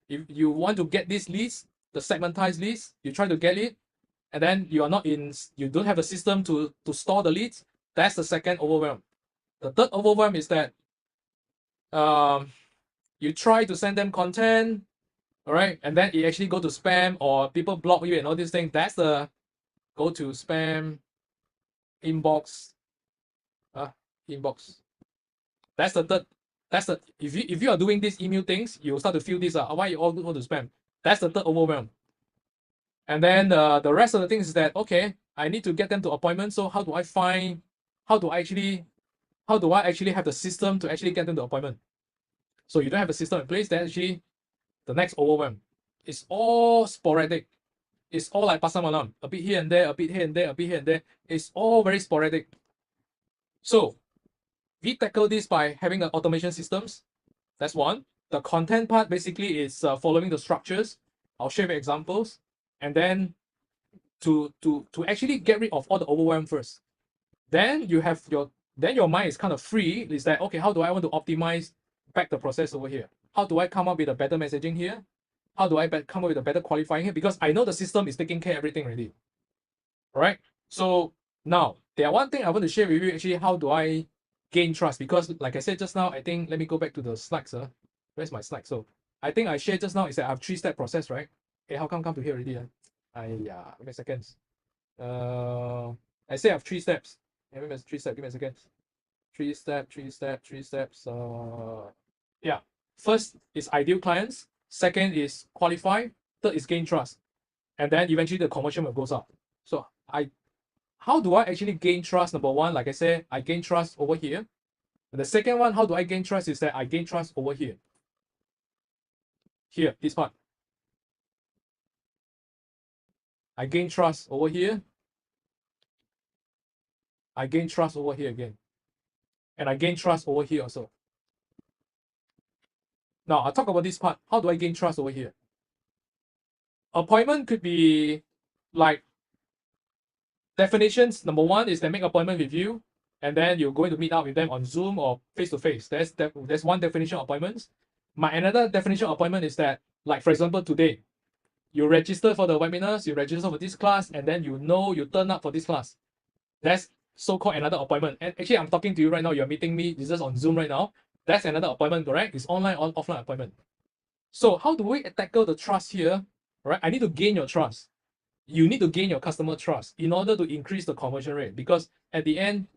if you want to get this list, the segmentized list, you try to get it, and then you don't have a system to store the leads. That's the second overwhelm. The third overwhelm is that you try to send them content, all right, and then it actually go to spam or people block you and all these things. That's the go to spam inbox. Inbox. That's the third. That's the if you are doing these email things, you start to feel this. Why you all go to spam? That's the third overwhelm. And then the rest of the things is that, okay, I need to get them to appointments. So how do I actually have the system to actually get them to appointment? So you don't have a system in place, then actually the next overwhelm. It's all sporadic. It's all like pasar malam. A bit here and there, a bit here and there, a bit here and there. It's all very sporadic. So we tackle this by having an automation systems. That's one. The content part basically is following the structures. I'll share you examples. And then to actually get rid of all the overwhelm first. Then you have your mind is kind of free. Is that, okay, how do I want to optimize back the process over here? How do I come up with a better messaging here? How do I come up with a better qualifying here? Because I know the system is taking care of everything already. All right. So now there are one thing I want to share with you actually, how do I gain trust? Because like I said just now, I think, let me go back to the slides. Where's my slide? So I think I shared just now is that I have 3-step process, right? Okay, how come to here already? Give me a second. I say I have 3 steps. Give me 3 steps, give me a second. 3 steps. Yeah. First is ideal clients. Second is qualify. Third is gain trust. And then eventually the conversion will goes up. So how do I actually gain trust? Number one, like I said, I gain trust over here. And the second one, how do I gain trust is that I gain trust over here. Here, this part. I gain trust over here. I gain trust over here again. And I gain trust over here also. Now, I'll talk about this part. How do I gain trust over here? Appointment could be like definitions. Number one is they make appointment with you, and then you're going to meet up with them on Zoom or face-to-face. There's one definition of appointments. Another definition of appointment is that, like for example, today, you register for the webinars, you register for this class, and then you turn up for this class. That's so-called another appointment. And actually, I'm talking to you right now. You're meeting me. This is on Zoom right now. That's another appointment, correct? It's online or offline appointment. So how do we tackle the trust here? Right? I need to gain your trust. You need to gain your customer trust in order to increase the conversion rate. Because at the end,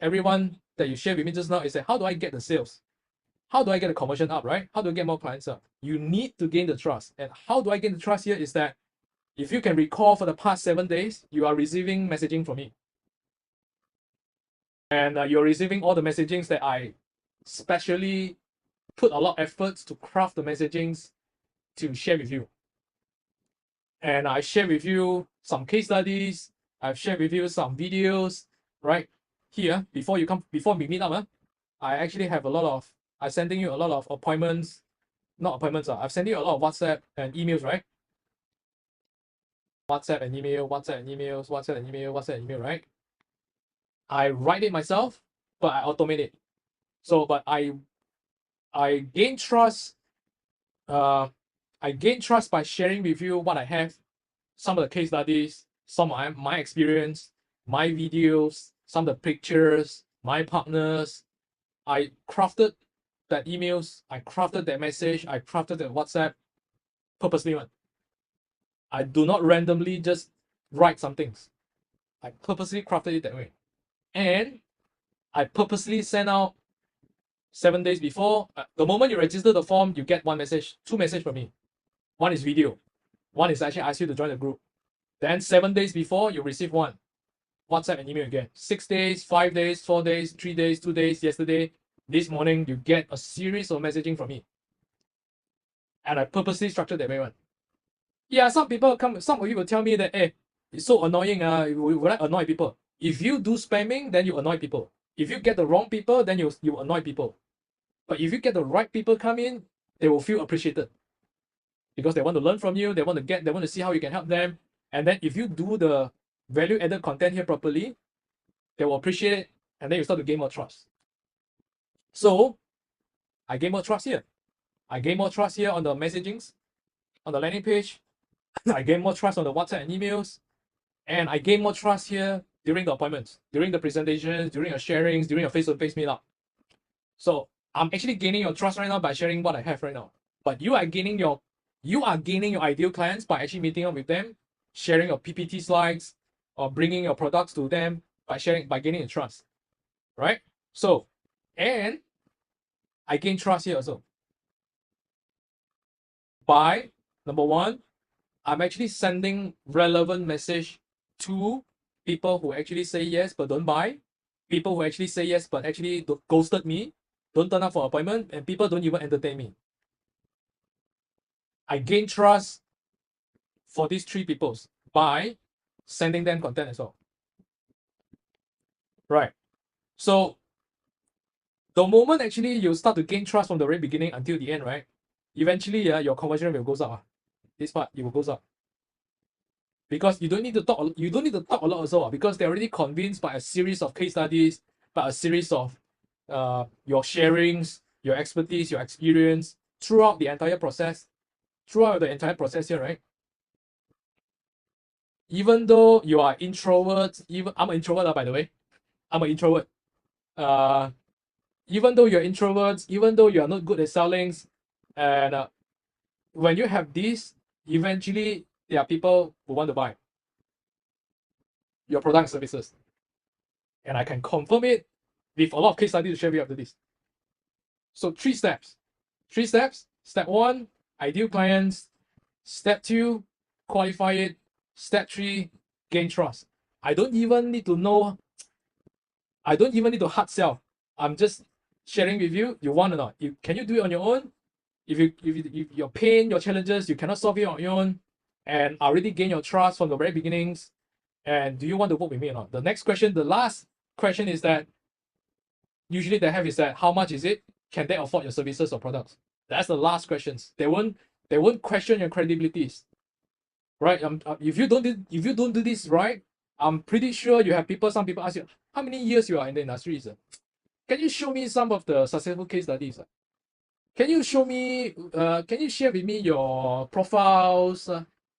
everyone that you shared with me just now is that, how do I get the sales? How do I get the conversion up, right? How do I get more clients up? You need to gain the trust. And how do I gain the trust here is that if you can recall for the past 7 days, you are receiving messaging from me. And you're receiving all the messagings that I specially put a lot of efforts to craft the messagings to share with you. And I share with you some case studies. I've shared with you some videos, right? Here, before we meet up, I actually have I'm sending you a lot of appointments, not appointments, I've sent you a lot of WhatsApp and emails, right? WhatsApp and email, WhatsApp and emails, WhatsApp and email, WhatsApp and email, right? I write it myself, but I automate it. So, but I gain trust. I gain trust by sharing with you what I have, some of the case studies, some of my experience, my videos, some of the pictures, my partners. I crafted that emails, I crafted that message, I crafted that WhatsApp purposely. I do not randomly just write some things. I purposely crafted it that way. And I purposely send out 7 days before. The moment you register the form, you get two messages from me. One is video. One is actually ask you to join the group. Then 7 days before, you receive one. WhatsApp and email again. 6 days, 5 days, 4 days, 3 days, 2 days, yesterday, this morning, you get a series of messaging from me. And I purposely structured that way one. Yeah, some of you will tell me that, hey, it's so annoying, will I annoy people? If you do spamming, then you annoy people. If you get the wrong people, then you annoy people. But if you get the right people come in, they will feel appreciated. Because they want to learn from you, they want to see how you can help them. And then if you do the value-added content here properly, they will appreciate it, and then you start to gain more trust. So I gain more trust here. I gain more trust here on the messagings, on the landing page. I gain more trust on the WhatsApp and emails. And I gain more trust here during the appointments, during the presentations, during your sharings, during your face-to-face meetup. So I'm actually gaining your trust right now by sharing what I have right now. But you are gaining your ideal clients by actually meeting up with them, sharing your PPT slides, or bringing your products to them by gaining the trust, right? So, and I gain trust here also by, number one, I'm actually sending relevant message to people who actually say yes but don't buy, people who actually say yes but actually ghosted me, don't turn up for appointment, and people don't even entertain me. I gain trust for these three people by sending them content as well. Right. So the moment actually you start to gain trust from the very beginning until the end, right? Eventually, your conversion rate will go up. This part, it will go up. Because you don't need to talk a lot also, because they're already convinced by a series of case studies, by a series of your sharings, your expertise, your experience throughout the entire process here, right? Even though you are introverts, I'm an introvert, by the way. I'm an introvert. Even though you're introverts, even though you are not good at selling, and when you have this, eventually there are people who want to buy your product and services. And I can confirm it with a lot of case studies to share with you after this. So 3 steps. 3 steps. Step 1, ideal clients. Step 2, qualify it. Step 3, gain trust. I don't even need to hard sell. I'm just sharing with you, you want or not. Can you do it on your own? If your pain, your challenges, you cannot solve it on your own, and I already gain your trust from the very beginnings, and do you want to work with me or not? The next question, the last question is that usually they have is that how much is it? Can they afford your services or products? That's the last questions. They won't question your credibilities, right? If you don't do this right, I'm pretty sure you have people. Some people ask you how many years you are in the industry. Can you show me some of the successful case studies? Can you show me? Can you share with me your profiles?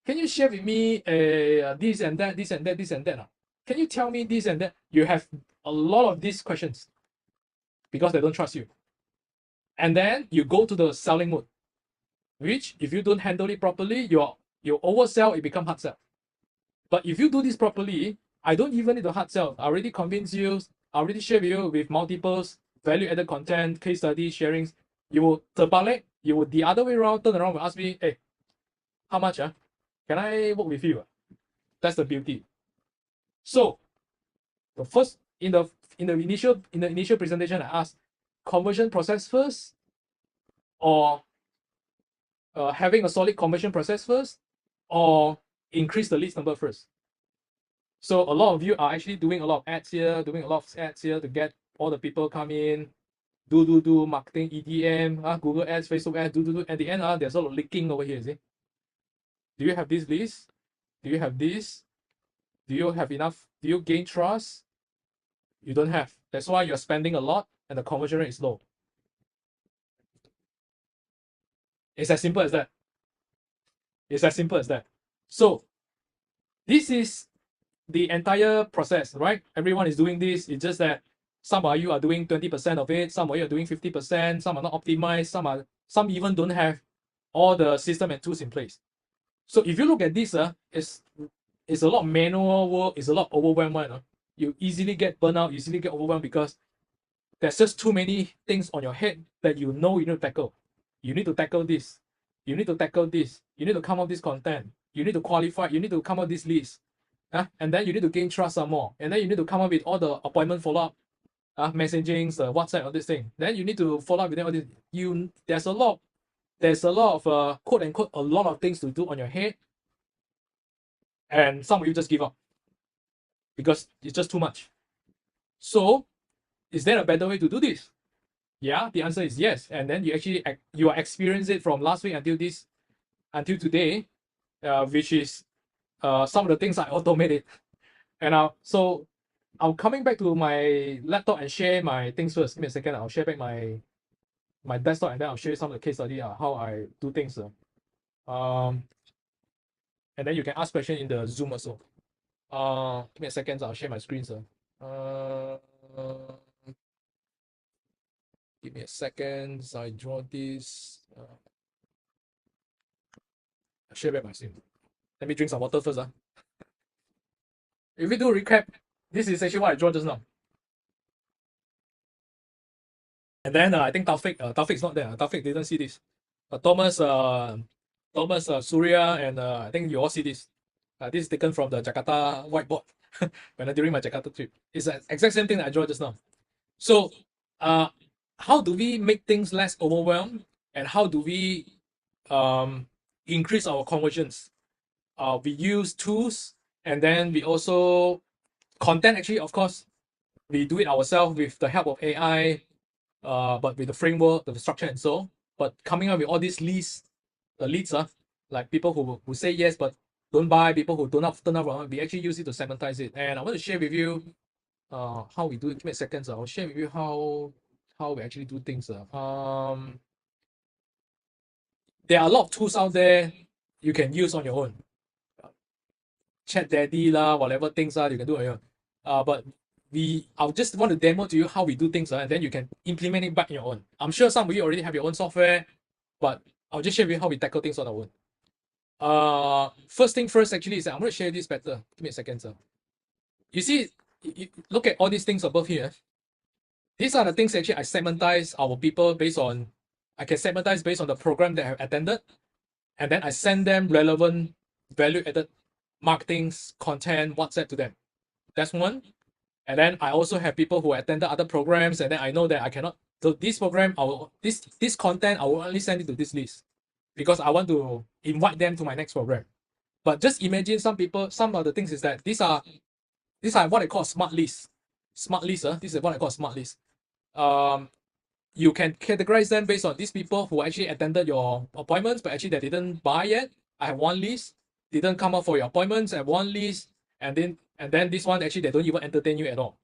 Can you share with me this and that, this and that, this and that? Can you tell me this and that? You have a lot of these questions because they don't trust you. And then you go to the selling mode, which if you don't handle it properly, you oversell, it become hard sell. But if you do this properly, I don't even need to hard sell. I already convince you, I already share with you with multiples, value-added content, case study sharings. You will terbalik, you will the other way around, turn around and ask me, hey, how much? Can I work with you? That's the beauty. So the first in the initial presentation, I asked conversion process first, or having a solid conversion process first, or increase the leads number first. So a lot of you are actually doing a lot of ads here, to get all the people come in, do marketing, EDM, Google ads, Facebook ads, do. At the end, there's a lot of leaking over here, see? Do you have this list? Do you have this? Do you have enough? Do you gain trust? You don't have. That's why you're spending a lot and the conversion rate is low. It's as simple as that. It's as simple as that. So this is the entire process, right? Everyone is doing this. It's just that some of you are doing 20% of it, some of you are doing 50%, some are not optimized, some even don't have all the system and tools in place. So if you look at this, it's a lot of manual work, it's a lot overwhelming. You easily get burnout, easily get overwhelmed because there's just too many things on your head that you know you need to tackle. You need to tackle this. You need to tackle this. You need to come up with this content. You need to qualify. You need to come up with this list. And then you need to gain trust some more. And then you need to come up with all the appointment follow-up, messaging, WhatsApp, all this thing. Then you need to follow up with them. All this. There's a lot of quote unquote a lot of things to do on your head. And some of you just give up because it's just too much. So, is there a better way to do this? Yeah, the answer is yes. And then you are experiencing it from last week until today, which is some of the things I automated. And so I'm coming back to my laptop and share my things first. Give me a second. I'll share back my desktop and then I'll show you some of the case study how I do things. And then you can ask questions in the Zoom also. Give me a second. I'll share my screen, sir. Give me a second. I draw this. I'll share back my screen. Let me drink some water first. If we do a recap, this is actually what I draw just now. And then I think Taufik's not there. Taufik didn't see this. Thomas, Surya, and I think you all see this. This is taken from the Jakarta whiteboard during my Jakarta trip. It's the exact same thing that I drew just now. So, how do we make things less overwhelmed, and how do we increase our conversions? We use tools, and then we also content. Actually, of course, we do it ourselves with the help of AI, but with the framework, the structure, and so. But coming up with all these leads, like people who say yes but don't buy, people who don't turn up, we actually use it to segmentize it. And I want to share with you how we do it. Give me a second, I'll share with you how we actually do things. There are a lot of tools out there you can use on your own. Chat Daddy whatever things you can do on your own. But I'll just want to demo to you how we do things, and then you can implement it back on your own. I'm sure some of you already have your own software, but I'll just share with you how we tackle things on our own. First thing first, actually, is I'm going to share this better. Give me a second, sir. You see, look at all these things above here. These are the things actually I segmentize our people based on. I can segmentize based on the program they have attended, and then I send them relevant value-added marketing content, WhatsApp to them. That's one. And then I also have people who attended other programs, and then I know that I cannot. So this program, this content, I will only send it to this list because I want to invite them to my next program. But just imagine some of the things is that these are what I call smart lists. smart list. This is what I call a smart list. You can categorize them based on these people who actually attended your appointments, but actually they didn't buy yet. I have one list. Didn't come up for your appointments. I have one list, and then this one actually they don't even entertain you at all.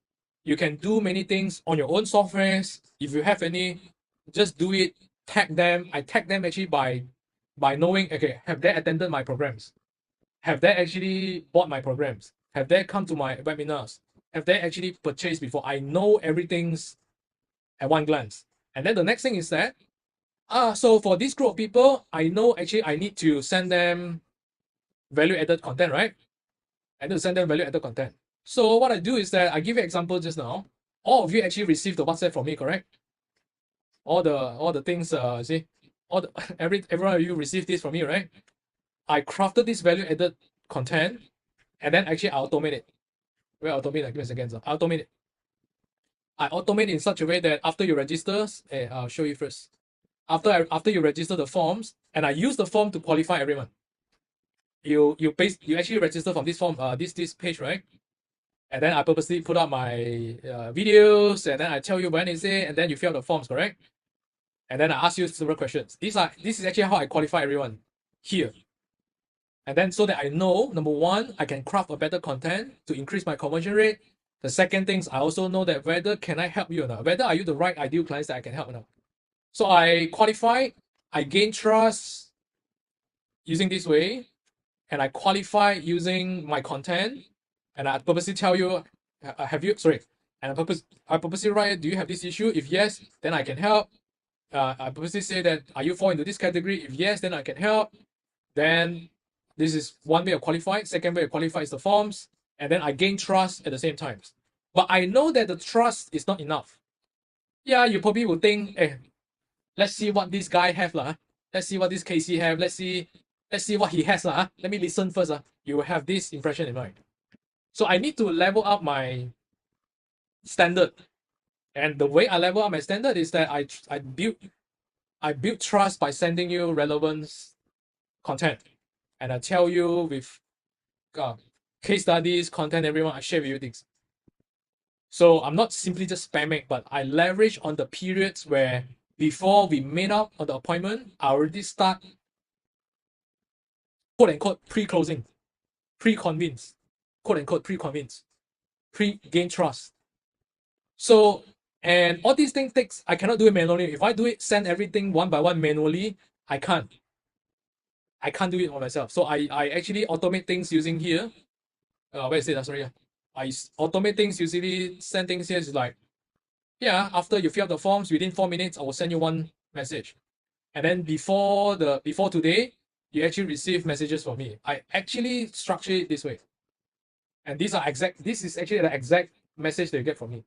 You can do many things on your own softwares. If you have any, just do it. Tag them. I tag them actually by knowing, okay, have they attended my programs? Have they actually bought my programs? Have they come to my webinars? Have they actually purchased before? I know everything's at one glance. And then the next thing is that, so for this group of people, I know actually I need to send them value-added content, right? I need to send them value-added content. So what I do is that I give you an example just now. All of you actually received the WhatsApp from me, correct? All the things, see, every one of you received this from me, right? I crafted this value-added content, and then actually I automate it. Well, automate, give me a second. I automate it. I automate in such a way that after you register, I'll show you first. After you register the forms, and I use the form to qualify everyone. You actually register from this form, this page, right? And then I purposely put up my videos, and then I tell you when is it, and then you fill out the forms, correct? And then I ask you several questions. This is actually how I qualify everyone here. And then so that I know, number one, I can craft a better content to increase my conversion rate. The second thing is I also know that whether can I help you or not, whether are you the right ideal clients that I can help or not. So I qualify, I gain trust using this way, and I qualify using my content, and I purposely tell you, and I purposely write, do you have this issue? If yes, then I can help. I purposely say that, are you fall into this category? If yes, then I can help. Then this is one way of qualify. Second way of qualify is the forms. And then I gain trust at the same time. But I know that the trust is not enough. Yeah, you probably will think, hey, let's see what this guy have. Let's see what this Casey have. Let's see what he has. Let me listen first. You will have this impression in mind. So I need to level up my standard. And the way I level up my standard is that I build trust by sending you relevant content. And I tell you with case studies, content, everyone, I share with you things. So I'm not simply just spamming, but I leverage on the periods where before we made up on the appointment, I already start quote unquote pre-closing, pre-convince, quote unquote pre-convince, pre-gain trust. So, and all these things I cannot do it manually. If I do it, send everything one by one manually, I can't do it on myself. So I actually automate things using here. Where is it? Sorry. I automate things usually send things here is like, yeah, after you fill out the forms, within 4 minutes, I will send you one message. And then before today, you actually receive messages from me. I actually structure it this way. And this is actually the exact message that you get from me.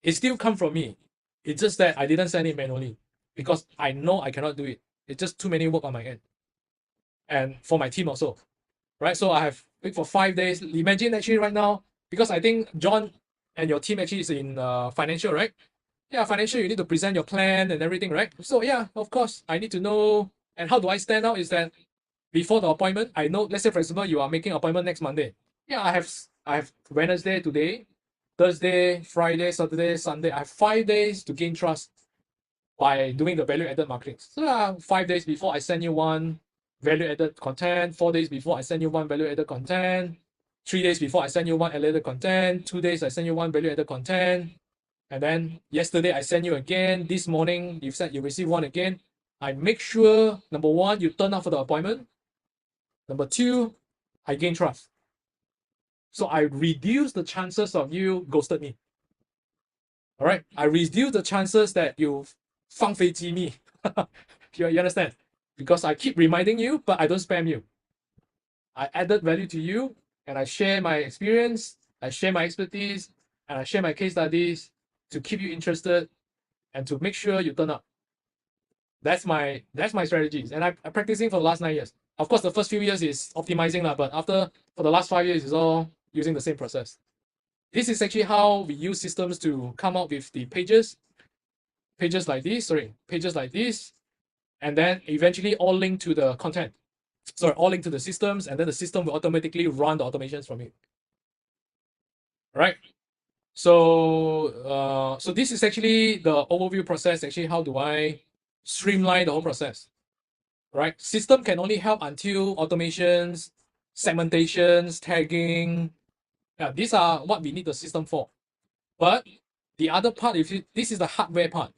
It still comes from me. It's just that I didn't send it manually because I know I cannot do it. It's just too many work on my end. And for my team also, right? So I have wait for 5 days. Imagine actually right now, because I think John and your team actually is in financial, right? Yeah, financial, you need to present your plan and everything, right? So yeah, of course, I need to know. And how do I stand out is that before the appointment, I know, let's say for example, you are making an appointment next Monday. Yeah, I have Wednesday today, Thursday, Friday, Saturday, Sunday. I have 5 days to gain trust by doing the value-added marketing. So 5 days before I send you one value-added content, 4 days before I send you one value-added content, 3 days before I send you one value-added content, 2 days I send you one value-added content, and then yesterday I send you again, this morning you said you receive one again. I make sure, number one, you turn up for the appointment. Number two, I gain trust. So I reduce the chances of you ghosted me. All right, I reduce the chances that you 放飞机 me. You understand? Because I keep reminding you, but I don't spam you. I added value to you, and I share my experience, I share my expertise, and I share my case studies to keep you interested and to make sure you turn up. That's my strategies, and I'm practicing for the last 9 years. Of course, the first few years is optimizing, but for the last 5 years, it's all using the same process. This is actually how we use systems to come up with the pages like this, and then eventually all link to the content. Sorry, all link to the systems, and then the system will automatically run the automations from you. Right? So this is actually the overview process. Actually, how do I streamline the whole process? Right? System can only help until automations, segmentations, tagging. Yeah, these are what we need the system for. But the other part, this is the hardware part.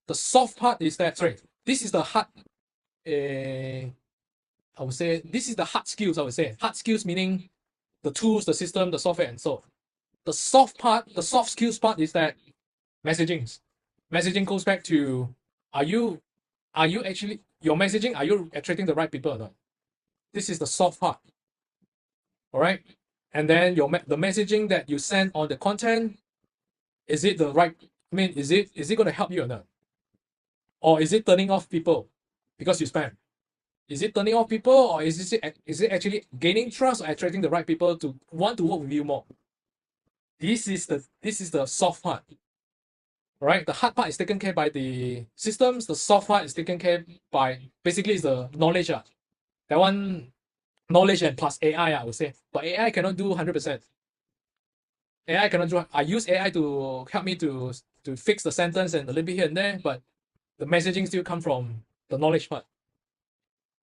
The soft part is that, sorry, this is the hard, I would say, this is the hard skills, I would say. Hard skills meaning the tools, the system, the software, and so. The soft part, the soft skills part is that messaging. Messaging goes back to, are you actually, your messaging, are you attracting the right people or not? This is the soft part. All right. And then the messaging that you send on the content, is it the right, I mean, is it going to help you or not? Or is it turning off people because you spam? Is it turning off people, or is it actually gaining trust or attracting the right people to want to work with you more? This is the soft part. Right? The hard part is taken care by the systems. The soft part is taken care by basically is the knowledge. That one, knowledge and plus AI, I would say. But AI cannot do 100%. AI cannot do. I use AI to help me to fix the sentence and a little bit here and there, but the messaging still come from the knowledge part.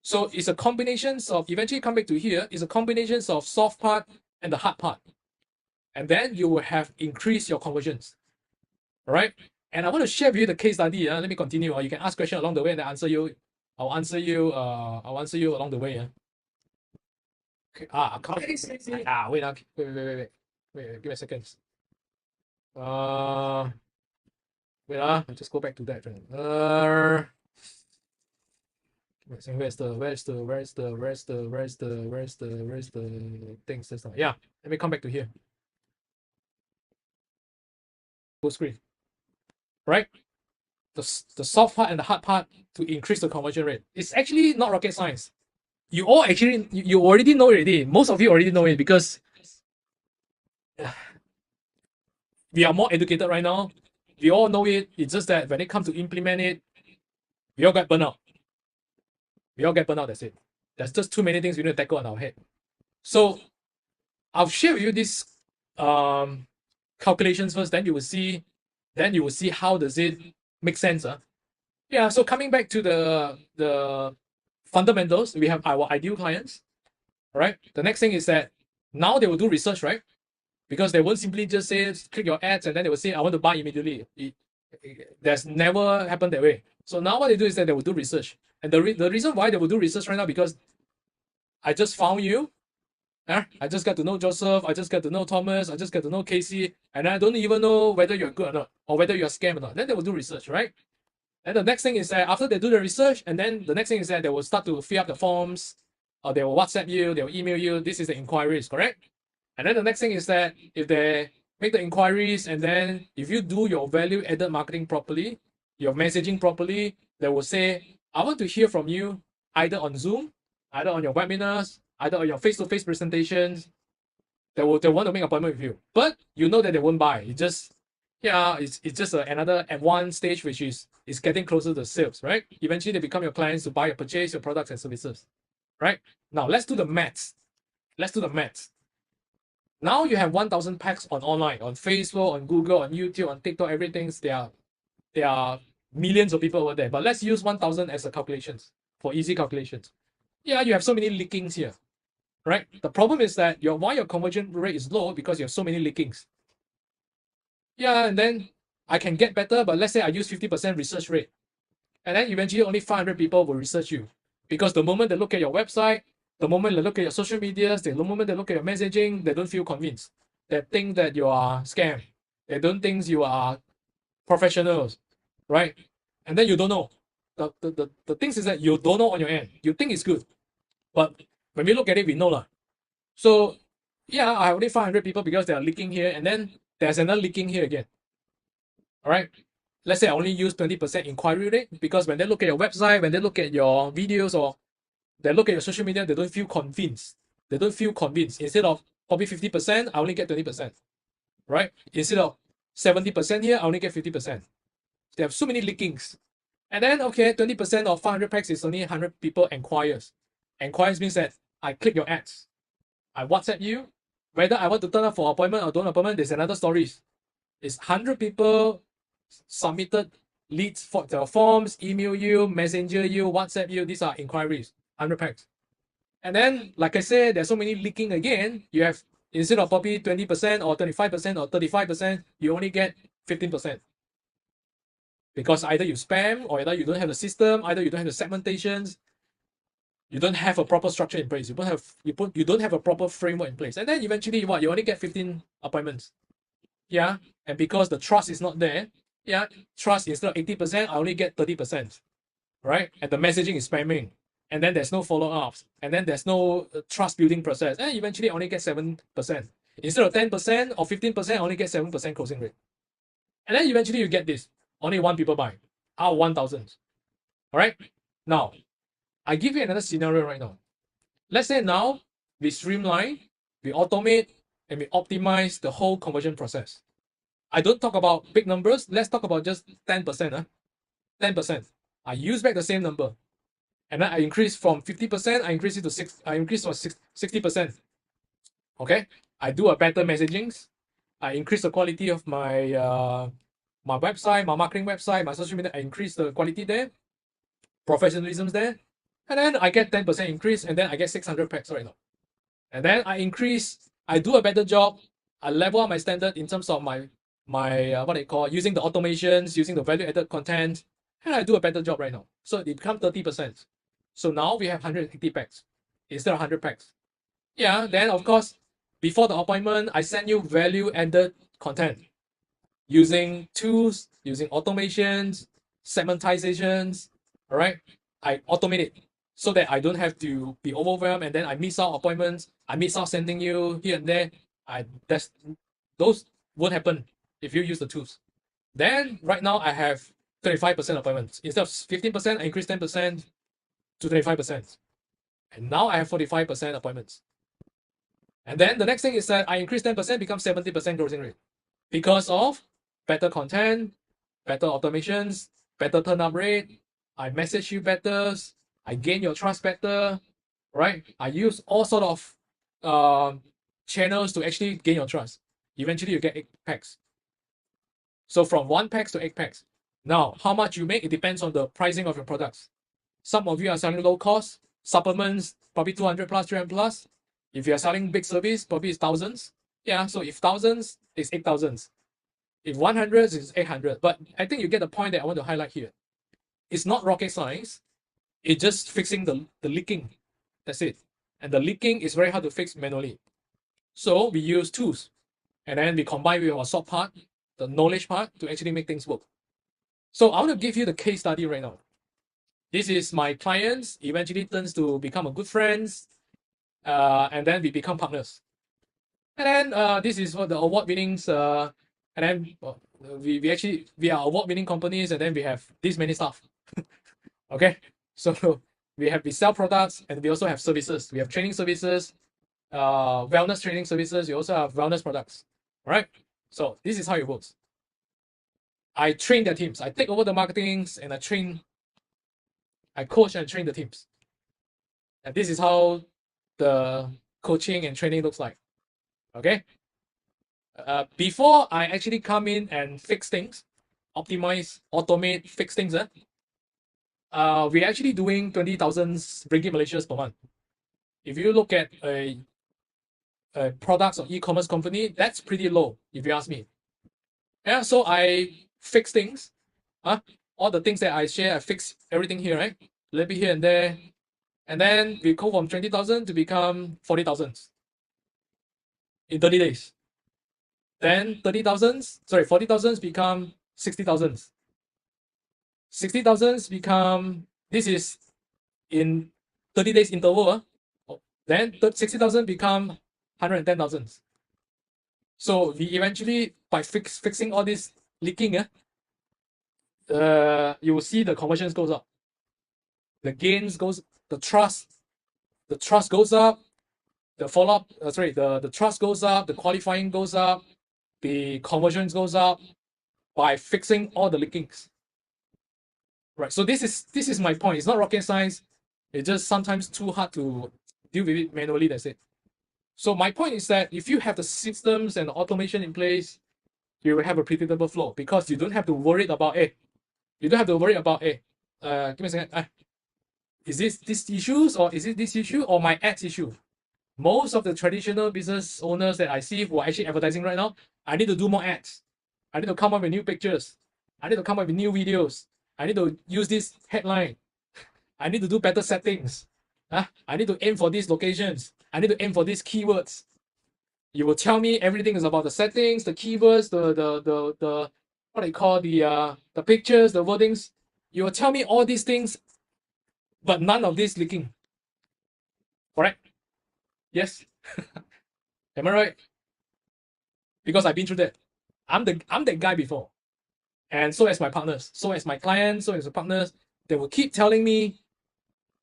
So it's a combination of, eventually come back to here, it's a combination of soft part and the hard part. And then you will have increased your conversions. All right. And I want to share with you the case study. Let me continue. You can ask questions along the way and I answer you. I'll answer you along the way. Okay. Wait, give me a second. Wait, I'll just go back to that. Where's the things? Yeah, let me come back to here. Full screen. Right? The soft part and the hard part to increase the conversion rate. It's actually not rocket science. You all actually, you already know it already. Most of you already know it because we are more educated right now. We all know it. It's just that when it comes to implement it, we all get burnt out. That's it. There's just too many things we need to tackle on our head. So I'll share with you these calculations first, then you will see how does it make sense. Yeah, so coming back to the fundamentals, we have our ideal clients. Right? The next thing is that now they will do research, right? Because they won't simply just say click your ads and then they will say I want to buy immediately. That's never happened that way. So now what they do is that they will do research. And the reason why they will do research right now, because I just found you. I just got to know Joseph. I just got to know Thomas. I just got to know Casey. And I don't even know whether you're good or not, or whether you're scam or not. Then they will do research, right? And the next thing is that after they do the research, and then the next thing is that they will start to fill up the forms, or they will WhatsApp you, they will email you. This is the inquiries, correct? And then the next thing is that if they make the inquiries, and then if you do your value added marketing properly, your messaging properly, they will say, I want to hear from you either on Zoom, either on your webinars, either on your face-to-face presentations. They want to make an appointment with you. But you know that they won't buy. It's just another advanced stage, which is getting closer to sales, right? Eventually they become your clients to buy or purchase your products and services. Right? Now let's do the maths. Now you have 1,000 packs on online, on Facebook, on Google, on YouTube, on TikTok, everything. There are millions of people over there. But let's use 1,000 as a calculations for easy calculations. Yeah, you have so many leakings here, right? The problem is that why your conversion rate is low because you have so many leakings. Yeah, and then I can get better, but let's say I use 50% research rate. And then eventually only 500 people will research you. Because the moment they look at your website, the moment they look at your social medias, the moment they look at your messaging, they don't feel convinced. They think that you are scam. They don't think you are professionals, right? And then you don't know. The things is that you don't know on your end. You think it's good. But when we look at it, we know lah. So yeah, I have only 500 people because they are leaking here, and then there's another leaking here again. All right. Let's say I only use 20% inquiry rate because when they look at your website, when they look at your videos, or they look at your social media, they don't feel convinced. Instead of probably 50%, I only get 20%. Right? Instead of 70% here, I only get 50%. They have so many leakings. And then, okay, 20% of 500 packs is only 100 people inquires. Inquires means that I click your ads. I WhatsApp you. Whether I want to turn up for appointment or don't appointment, there's another story. Is 100 people submitted leads for the forms, email you, messenger you, WhatsApp you. These are inquiries, 100 packs. And then, like I said, there's so many leaking again. You have, instead of probably 20% or 25% or 35%, you only get 15%. Because either you spam, or either you don't have the system, either you don't have the segmentations, you don't have a proper structure in place. You don't have a proper framework in place. And then eventually what? You only get 15 appointments. Yeah. And because the trust is not there, yeah, trust instead of 80%, I only get 30%. Right? And the messaging is spamming. And then there's no follow-ups. And then there's no trust building process. And eventually I only get 7%. Instead of 10% or 15%, I only get 7% closing rate. And then eventually you get this. Only 1 people buy out of 1,000. All right. Now, I give you another scenario right now. Let's say now we streamline, we automate, and we optimize the whole conversion process. I don't talk about big numbers. Let's talk about just 10%. 10%. I use back the same number. And then I increase from 50%, I increase it to 60%. Okay. I do a better messaging. I increase the quality of my my website, my marketing website, my social media. I increase the quality there, professionalism's there, and then I get 10% increase, and then I get 600 packs right now. And then I do a better job. I level up my standard in terms of my what they call using the automations, using the value added content, and I do a better job right now. So it becomes 30%. So now we have 180 packs instead of 100 packs. Yeah, then of course, before the appointment, I send you value added content using tools, using automations, segmentizations. All right, I automate it so that I don't have to be overwhelmed, and then I miss out appointments. I miss out sending you here and there. Those won't happen if you use the tools. Then right now I have 35% appointments. Instead of 15%, I increase 10% to 25%. And now I have 45% appointments. And then the next thing is that I increase 10%, becomes 70% closing rate. Because of better content, better automations, better turn-up rate, I message you better, I gain your trust better, right? I use all sort of channels to actually gain your trust. Eventually you get 8 packs. So from 1 packs to 8 packs. Now, how much you make, it depends on the pricing of your products. Some of you are selling low cost, supplements, probably 200 plus, 300 plus. If you are selling big service, probably it's thousands. Yeah, so if thousands, it's 8,000. If 100, it's 800. But I think you get the point that I want to highlight here. It's not rocket science. It's just fixing the leaking. That's it. And the leaking is very hard to fix manually. So we use tools. And then we combine with our soft part, the knowledge part, to actually make things work. So I want to give you the case study right now. This is my clients, eventually turns to become a good friends, and then we become partners. And then this is what the award winnings, and then we are award winning companies, and then we have this many staff. Okay, so we sell products, and we also have services. We have training services, wellness training services. We also have wellness products. All right, so this is how it works. I train their teams. I take over the marketings, and I coach and train the teams. And this is how the coaching and training looks like. Okay. Before I actually come in and fix things, optimize, automate, fix things, we're actually doing 20,000 ringgit Malaysia per month. If you look at a products or e-commerce company, that's pretty low, if you ask me. Yeah, so I fix things. All the things that I share, I fix everything here, right? A little bit here and there. And then we go from 20,000 to become 40,000 in 30 days. Then 40,000 become 60,000. 60,000 become, this is in 30 days interval. Then 60,000 become 110,000. So we eventually, by fixing all this leaking, you will see the conversions goes up. The gains goes, the trust goes up, the follow-up, the trust goes up, the qualifying goes up, the conversions goes up by fixing all the leakings. Right. So this is my point. It's not rocket science. It's just sometimes too hard to deal with it manually. That's it. So my point is that if you have the systems and the automation in place, you will have a predictable flow because you don't have to worry about you don't have to worry about give me a second. Is this issues or is it this issue or my ads issue? Most of the traditional business owners that I see who are actually advertising right now, I need to do more ads. I need to come up with new pictures. I need to come up with new videos. I need to use this headline. I need to do better settings. I need to aim for these locations. I need to aim for these keywords. You will tell me everything is about the settings, the keywords, the what I call the pictures, the wordings. You will tell me all these things, but none of this leaking. Correct? Yes. Am I right? Because I've been through that. I'm that guy before. And so as my partners, so as my clients, so as the partners, they will keep telling me,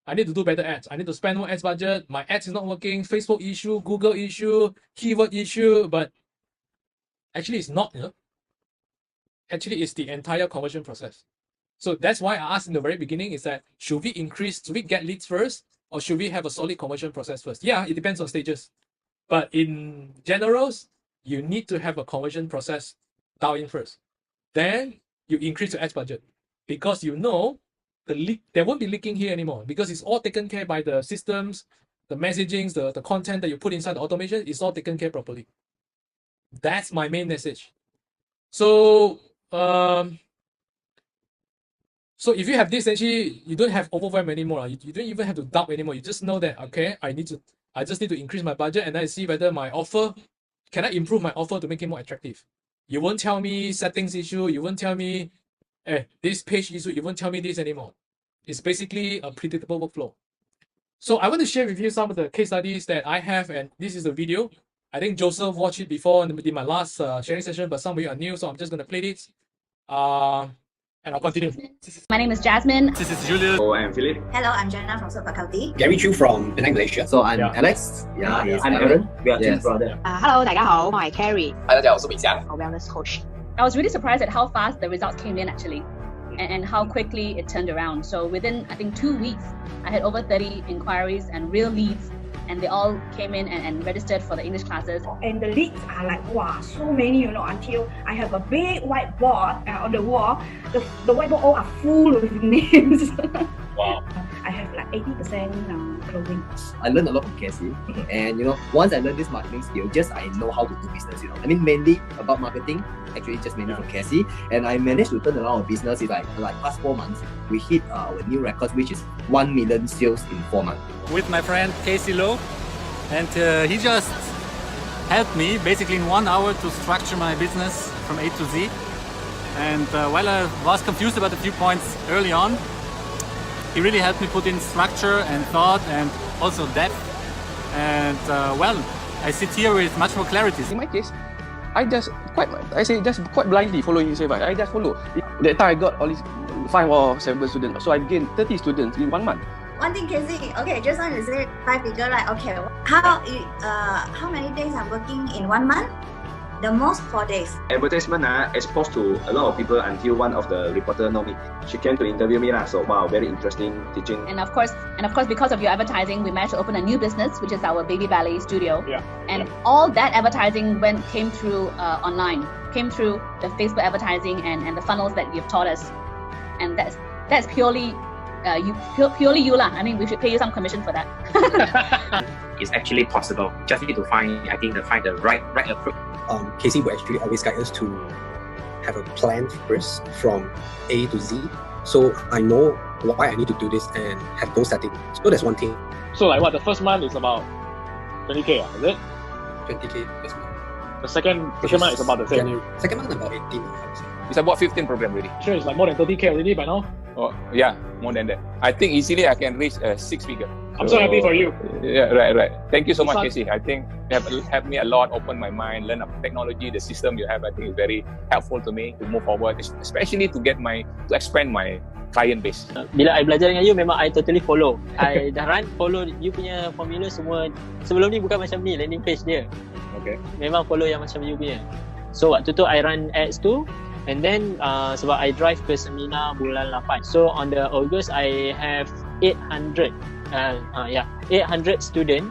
I need to do better ads. I need to spend more ads budget. My ads is not working. Facebook issue, Google issue, keyword issue, but actually it's not, Actually, it's the entire conversion process. So that's why I asked in the very beginning is that, should we get leads first or should we have a solid conversion process first? Yeah, it depends on stages. But in generals, you need to have a conversion process dialed in first. Then you increase your ads budget because you know there won't be leaking here anymore because it's all taken care by the systems, the messagings, the content that you put inside the automation is all taken care properly. That's my main message. So, so if you have this, actually, you don't have overwhelm anymore. You don't even have to doubt anymore. You just know that, okay, I just need to increase my budget and then see whether my offer, can I improve my offer to make it more attractive? You won't tell me settings issue. You won't tell me, this page issue. You won't tell me this anymore. It's basically a predictable workflow. So I want to share with you some of the case studies that I have, and this is a video. I think Joseph watched it before in my last sharing session, but some of you are new, so I'm just going to play this. And I'll continue. My name is Jasmine. This is Julius. Oh, I'm Philip. Hello, I'm Jenna from Super County. Gary Chu from Penang, Malaysia. So I'm Alex. Yeah, yes. I'm Aaron. We are twin brother. Hello, 大家好，我係 Carrie. Hi, 大家好，我是米翔。 Wellness coach. I was really surprised at how fast the results came in actually, and how quickly it turned around. So within, I think, 2 weeks, I had over 30 inquiries and real leads, and they all came in and registered for the English classes. And the leads are like, wow, so many, until I have a big whiteboard on the wall. The whiteboard all are full with names. Wow. I have like 80% closing. I learned a lot from Cassie, and once I learned this marketing skill, I know how to do business. I mean, mainly about marketing. Actually, just mainly from Cassie, and I managed to turn around a business. It's like past 4 months, we hit our new records, which is 1 million sales in 4 months. With my friend Casey Lowe, and he just helped me basically in 1 hour to structure my business from A to Z. And while I was confused about a few points early on, he really helped me put in structure and thought and also depth. And I sit here with much more clarity. In my case, I just quite blindly following his advice. I just follow. That time I got all these 5 or 7 students, so I gained 30 students in 1 month. One thing, Casey. Okay, just now you said 5 figure, right? Okay, how many days I'm working in 1 month? The most 4 days. Advertisement exposed to a lot of people until one of the reporter know me. She came to interview me, so wow, very interesting teaching. And of course, because of your advertising, we managed to open a new business, which is our Baby Ballet studio. Yeah. And all that advertising came through online, came through the Facebook advertising and the funnels that you've taught us. And that's purely purely you lah. I mean, we should pay you some commission for that. It's actually possible. Just need to find the right approach. Casey will actually always guide us to have a plan first from A to Z. So I know why I need to do this and have goal setting. So that's one thing. So like what, the first month is about 20k, is it? 20k first month. The second month is about the same. January. Second month about 18. It's about 15 program already. Sure, it's like more than 30k already by now. Oh yeah, more than that. I think easily I can reach 6 figure. I'm so happy for you. Yeah, right. Thank you so much, Casey. I think you have helped me a lot, open my mind, learn about technology, the system you have. I think is very helpful to me to move forward, especially to expand my client base. Bila I belajar dengan you, memang I totally follow. I dah follow you punya formula semua. Sebelum ni bukan macam ni landing page dia. Okay. Memang follow yang macam you punya. So waktu tu I run ads tu. And then sebab I drive ke seminar bulan 8. So on the August I have 800 student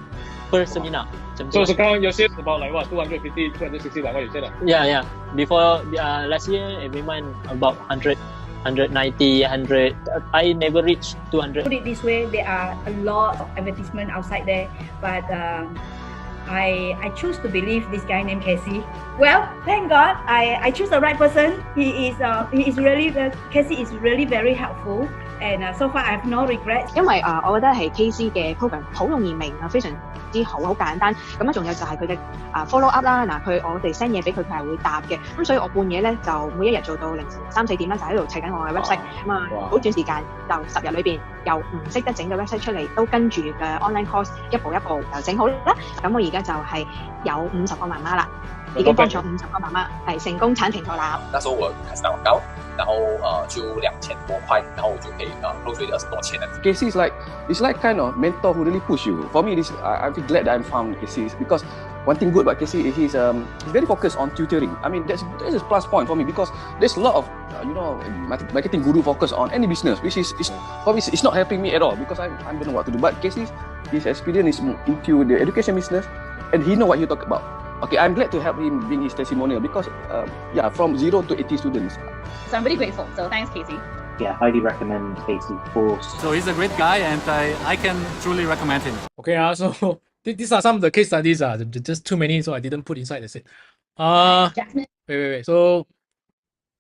per seminar. So sekarang your sales about like what, 250, 260 like what you said? Yeah. before last year, every month about 100, 190, 100. I never reached 200. Put it this way, there are a lot of advertisement outside there, but I choose to believe this guy named Casey. Well, thank God, I choose the right person. He is really Casey is really very helpful, and so far I have no regrets. 因為我覺得係 KC 嘅 program 好容易明啊，非常之好，好簡單。咁樣仲有就係佢嘅follow up 啦，我哋 send 嘢俾佢，佢係會答嘅。咁所以我半夜咧就每一日做到凌晨3、4點啦，就喺度砌緊我嘅 website。咁好短時間就10日裏邊由唔識得整嘅 website 出嚟，都跟住嘅 online course 一步一步就整好啦。咁我而家就係有50個媽媽啦，已經幫咗50個媽媽係成功產前托立。那時候我開始打廣告，然後就2000多塊，然後我就可以close with 20多千的。Casey is like kind of mentor who really push you. For me, I feel glad that I found Casey because one thing good about Casey is he's very focused on tutoring. I mean that's a plus point for me because there's a lot of marketing guru focus on any business, which is for me it's not helping me at all because I don't know what to do. But Casey, his experience is into the education business, and he know what he talk about. Okay, I'm glad to help him bring his testimonial because from 0 to 80 students. So I'm really grateful. So thanks, Casey. Yeah, highly recommend Casey for. So he's a great guy, and I can truly recommend him. Okay, so these are some of the case studies. Just too many, so I didn't put inside the set. Wait. So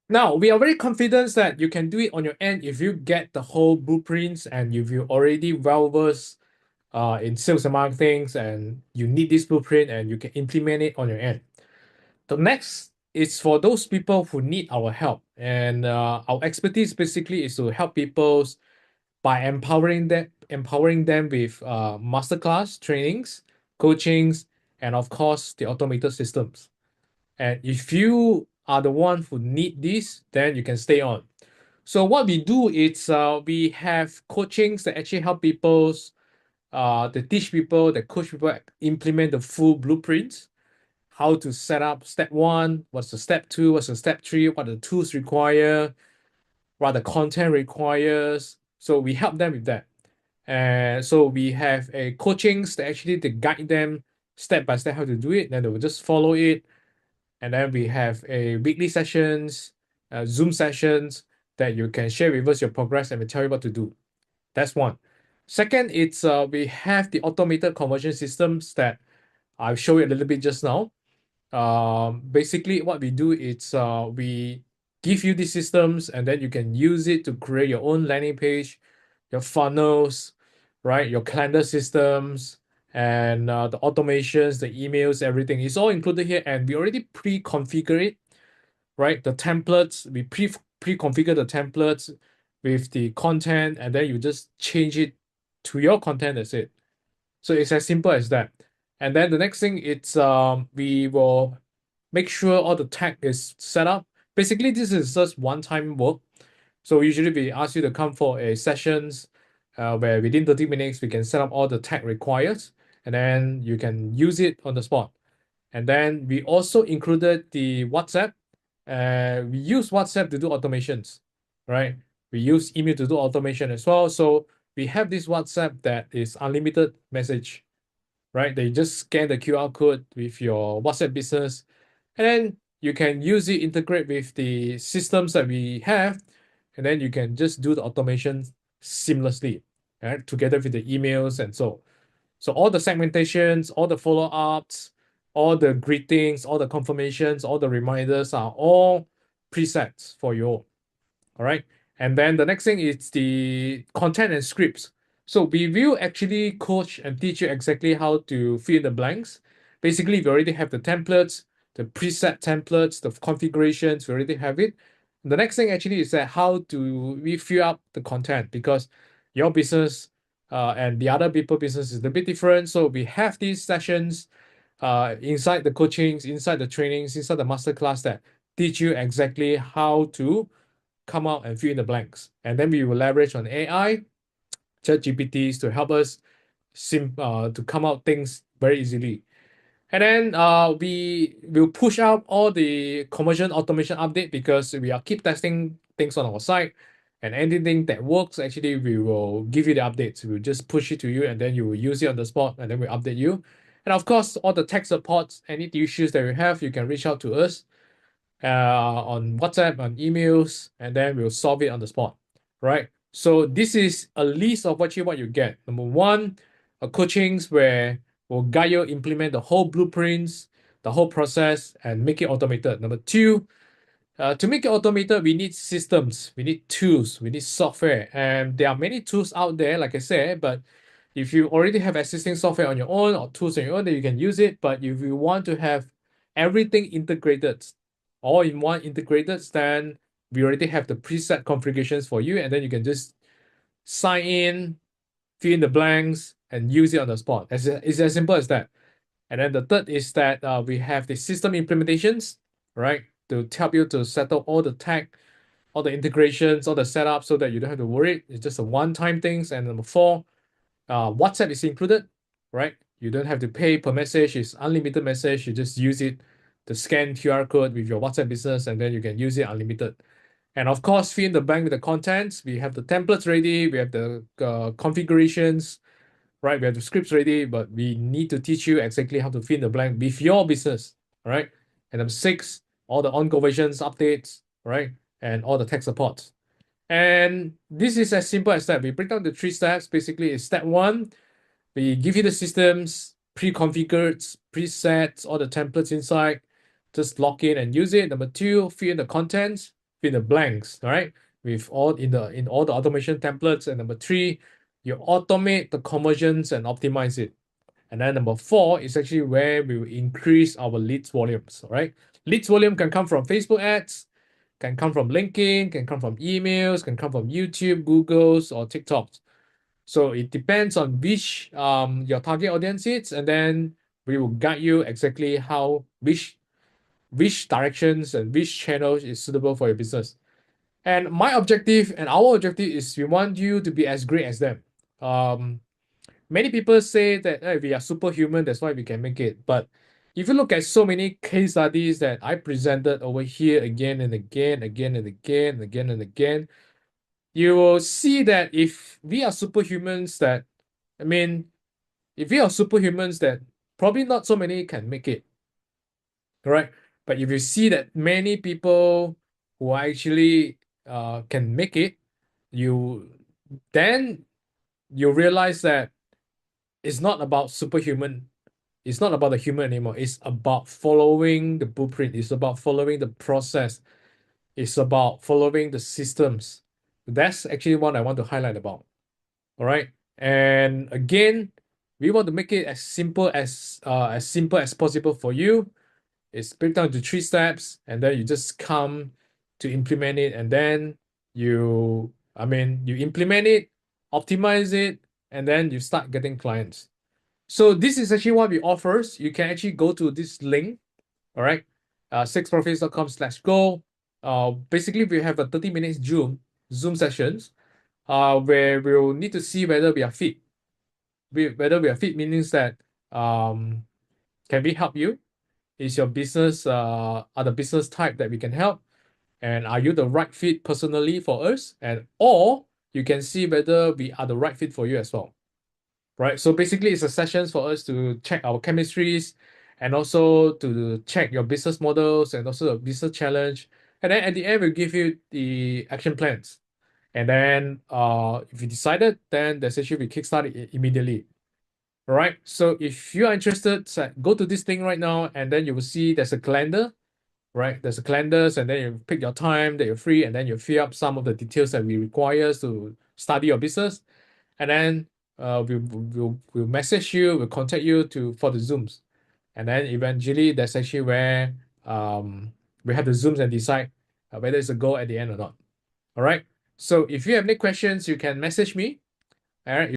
now we are very confident that you can do it on your end if you get the whole blueprints and if you already well versed in sales and marketing and you need this blueprint and you can implement it on your end. The next is for those people who need our help, and our expertise basically is to help people by empowering them with masterclass trainings, coachings, and of course the automated systems. And if you are the one who need this, then you can stay on. So what we do is we have coachings that actually help people, they teach people, they coach people implement the full blueprints, how to set up step 1, what's the step 2, what's the step 3, what the tools require, what the content requires. So we help them with that. And so we have a coachings that actually they guide them step by step how to do it, then they will just follow it. And then we have a weekly sessions, Zoom sessions that you can share with us your progress and we tell you what to do. That's one. Second, it's we have the automated conversion systems that I'll show you a little bit just now. Basically what we do is we give you these systems and then you can use it to create your own landing page, your funnels, right? Your calendar systems and the automations, the emails, everything is all included here. And we already pre-configure it, right? The templates, we pre-configure the templates with the content and then you just change it to your content, that's it. So it's as simple as that. And then the next thing, it's we will make sure all the tag is set up. Basically, this is just one-time work. So usually we ask you to come for a sessions where within 30 minutes, we can set up all the tag required, and then you can use it on the spot. And then we also included the WhatsApp. We use WhatsApp to do automations, right? We use email to do automation as well. So we have this WhatsApp that is unlimited message, right? They just scan the QR code with your WhatsApp business, and then you can use it, integrate with the systems that we have, and then you can just do the automation seamlessly, right? Together with the emails and so. So all the segmentations, all the follow-ups, all the greetings, all the confirmations, all the reminders are all presets for you. All right. And then the next thing is the content and scripts. So we will actually coach and teach you exactly how to fill in the blanks. Basically, we already have the templates, the preset templates, the configurations, we already have it. The next thing actually is that how do we fill up the content, because your business and the other people business is a bit different. So we have these sessions inside the coachings, inside the trainings, inside the masterclass that teach you exactly how to come out and fill in the blanks. And then we will leverage on AI, ChatGPTs to help us to come out things very easily. And then we will push out all the conversion automation update because we are keep testing things on our site, and anything that works, actually, we will give you the updates. We'll just push it to you and then you will use it on the spot and then we'll update you. And of course, all the tech supports, any issues that you have, you can reach out to us. on WhatsApp, on emails, and then we'll solve it on the spot, right? So this is a list of what you get. Number one, coachings where we'll guide you implement the whole blueprints, the whole process, and make it automated. Number two, to make it automated, we need systems, we need tools, we need software, and there are many tools out there, like I said. But if you already have existing software on your own or tools on your own, then you can use it. But if you want to have everything integrated, all in one integrated, then we already have the preset configurations for you, and then you can just sign in, fill in the blanks, and use it on the spot. It's as simple as that. And then the third is that we have the system implementations, right, to help you to settle all the tech, all the integrations, all the setup, so that you don't have to worry. It's just a one-time things. And number four, WhatsApp is included, right? You don't have to pay per message. It's unlimited message. You just use it to scan QR code with your WhatsApp business, and then you can use it unlimited. And of course, fill in the blank with the contents. We have the templates ready. We have the configurations, right? We have the scripts ready, but we need to teach you exactly how to fill in the blank with your business, right? And number six, all the on conversions, updates, right? And all the tech support. And this is as simple as that. We break down the 3 steps. Basically, it's step one, we give you the systems, pre-configured, presets, all the templates inside. Just log in and use it. Number two, fill in the contents, fill in the blanks, all right? With all in all the automation templates. And number three, you automate the conversions and optimize it. And then number four is actually where we will increase our leads volumes, all right? Leads volume can come from Facebook ads, can come from LinkedIn, can come from emails, can come from YouTube, Google's, or TikTok's. So it depends on which your target audience is, and then we will guide you exactly how which directions and which channels is suitable for your business. And my objective and our objective is we want you to be as great as them. Many people say that hey, we are superhuman, that's why we can make it. But if you look at so many case studies that I presented over here again and again, you will see that if we are superhumans, that probably not so many can make it, right? But if you see that many people who actually can make it, then you realize that it's not about superhuman. It's not about the human anymore. It's about following the blueprint. It's about following the process. It's about following the systems. That's actually what I want to highlight about. All right. And again, we want to make it as simple as possible for you. It's break down to 3 steps, and then you just come to implement it, and then you implement it, optimize it, and then you start getting clients. So this is actually what we offer. You can actually go to this link, all right, 6profits.com/go. Basically, we have a 30 minutes Zoom sessions, where we'll need to see whether we are fit. Whether we are fit means that can we help you? Is your business are the business type that we can help? And are you the right fit personally for us? Or you can see whether we are the right fit for you as well. Right? So basically it's a sessions for us to check our chemistries and also to check your business models and also the business challenge. And then at the end, we'll give you the action plans. And then if you decided, then the session will kickstart it immediately. All right. So if you are interested, go to this thing right now, and then you will see there's a calendar, right? There's a calendars, and then you pick your time that you're free, and then you fill up some of the details that we require to study your business. And then we'll message you, we'll contact you for the Zooms. And then eventually that's actually where we have the Zooms and decide whether it's a go at the end or not. All right. So if you have any questions, you can message me. All right.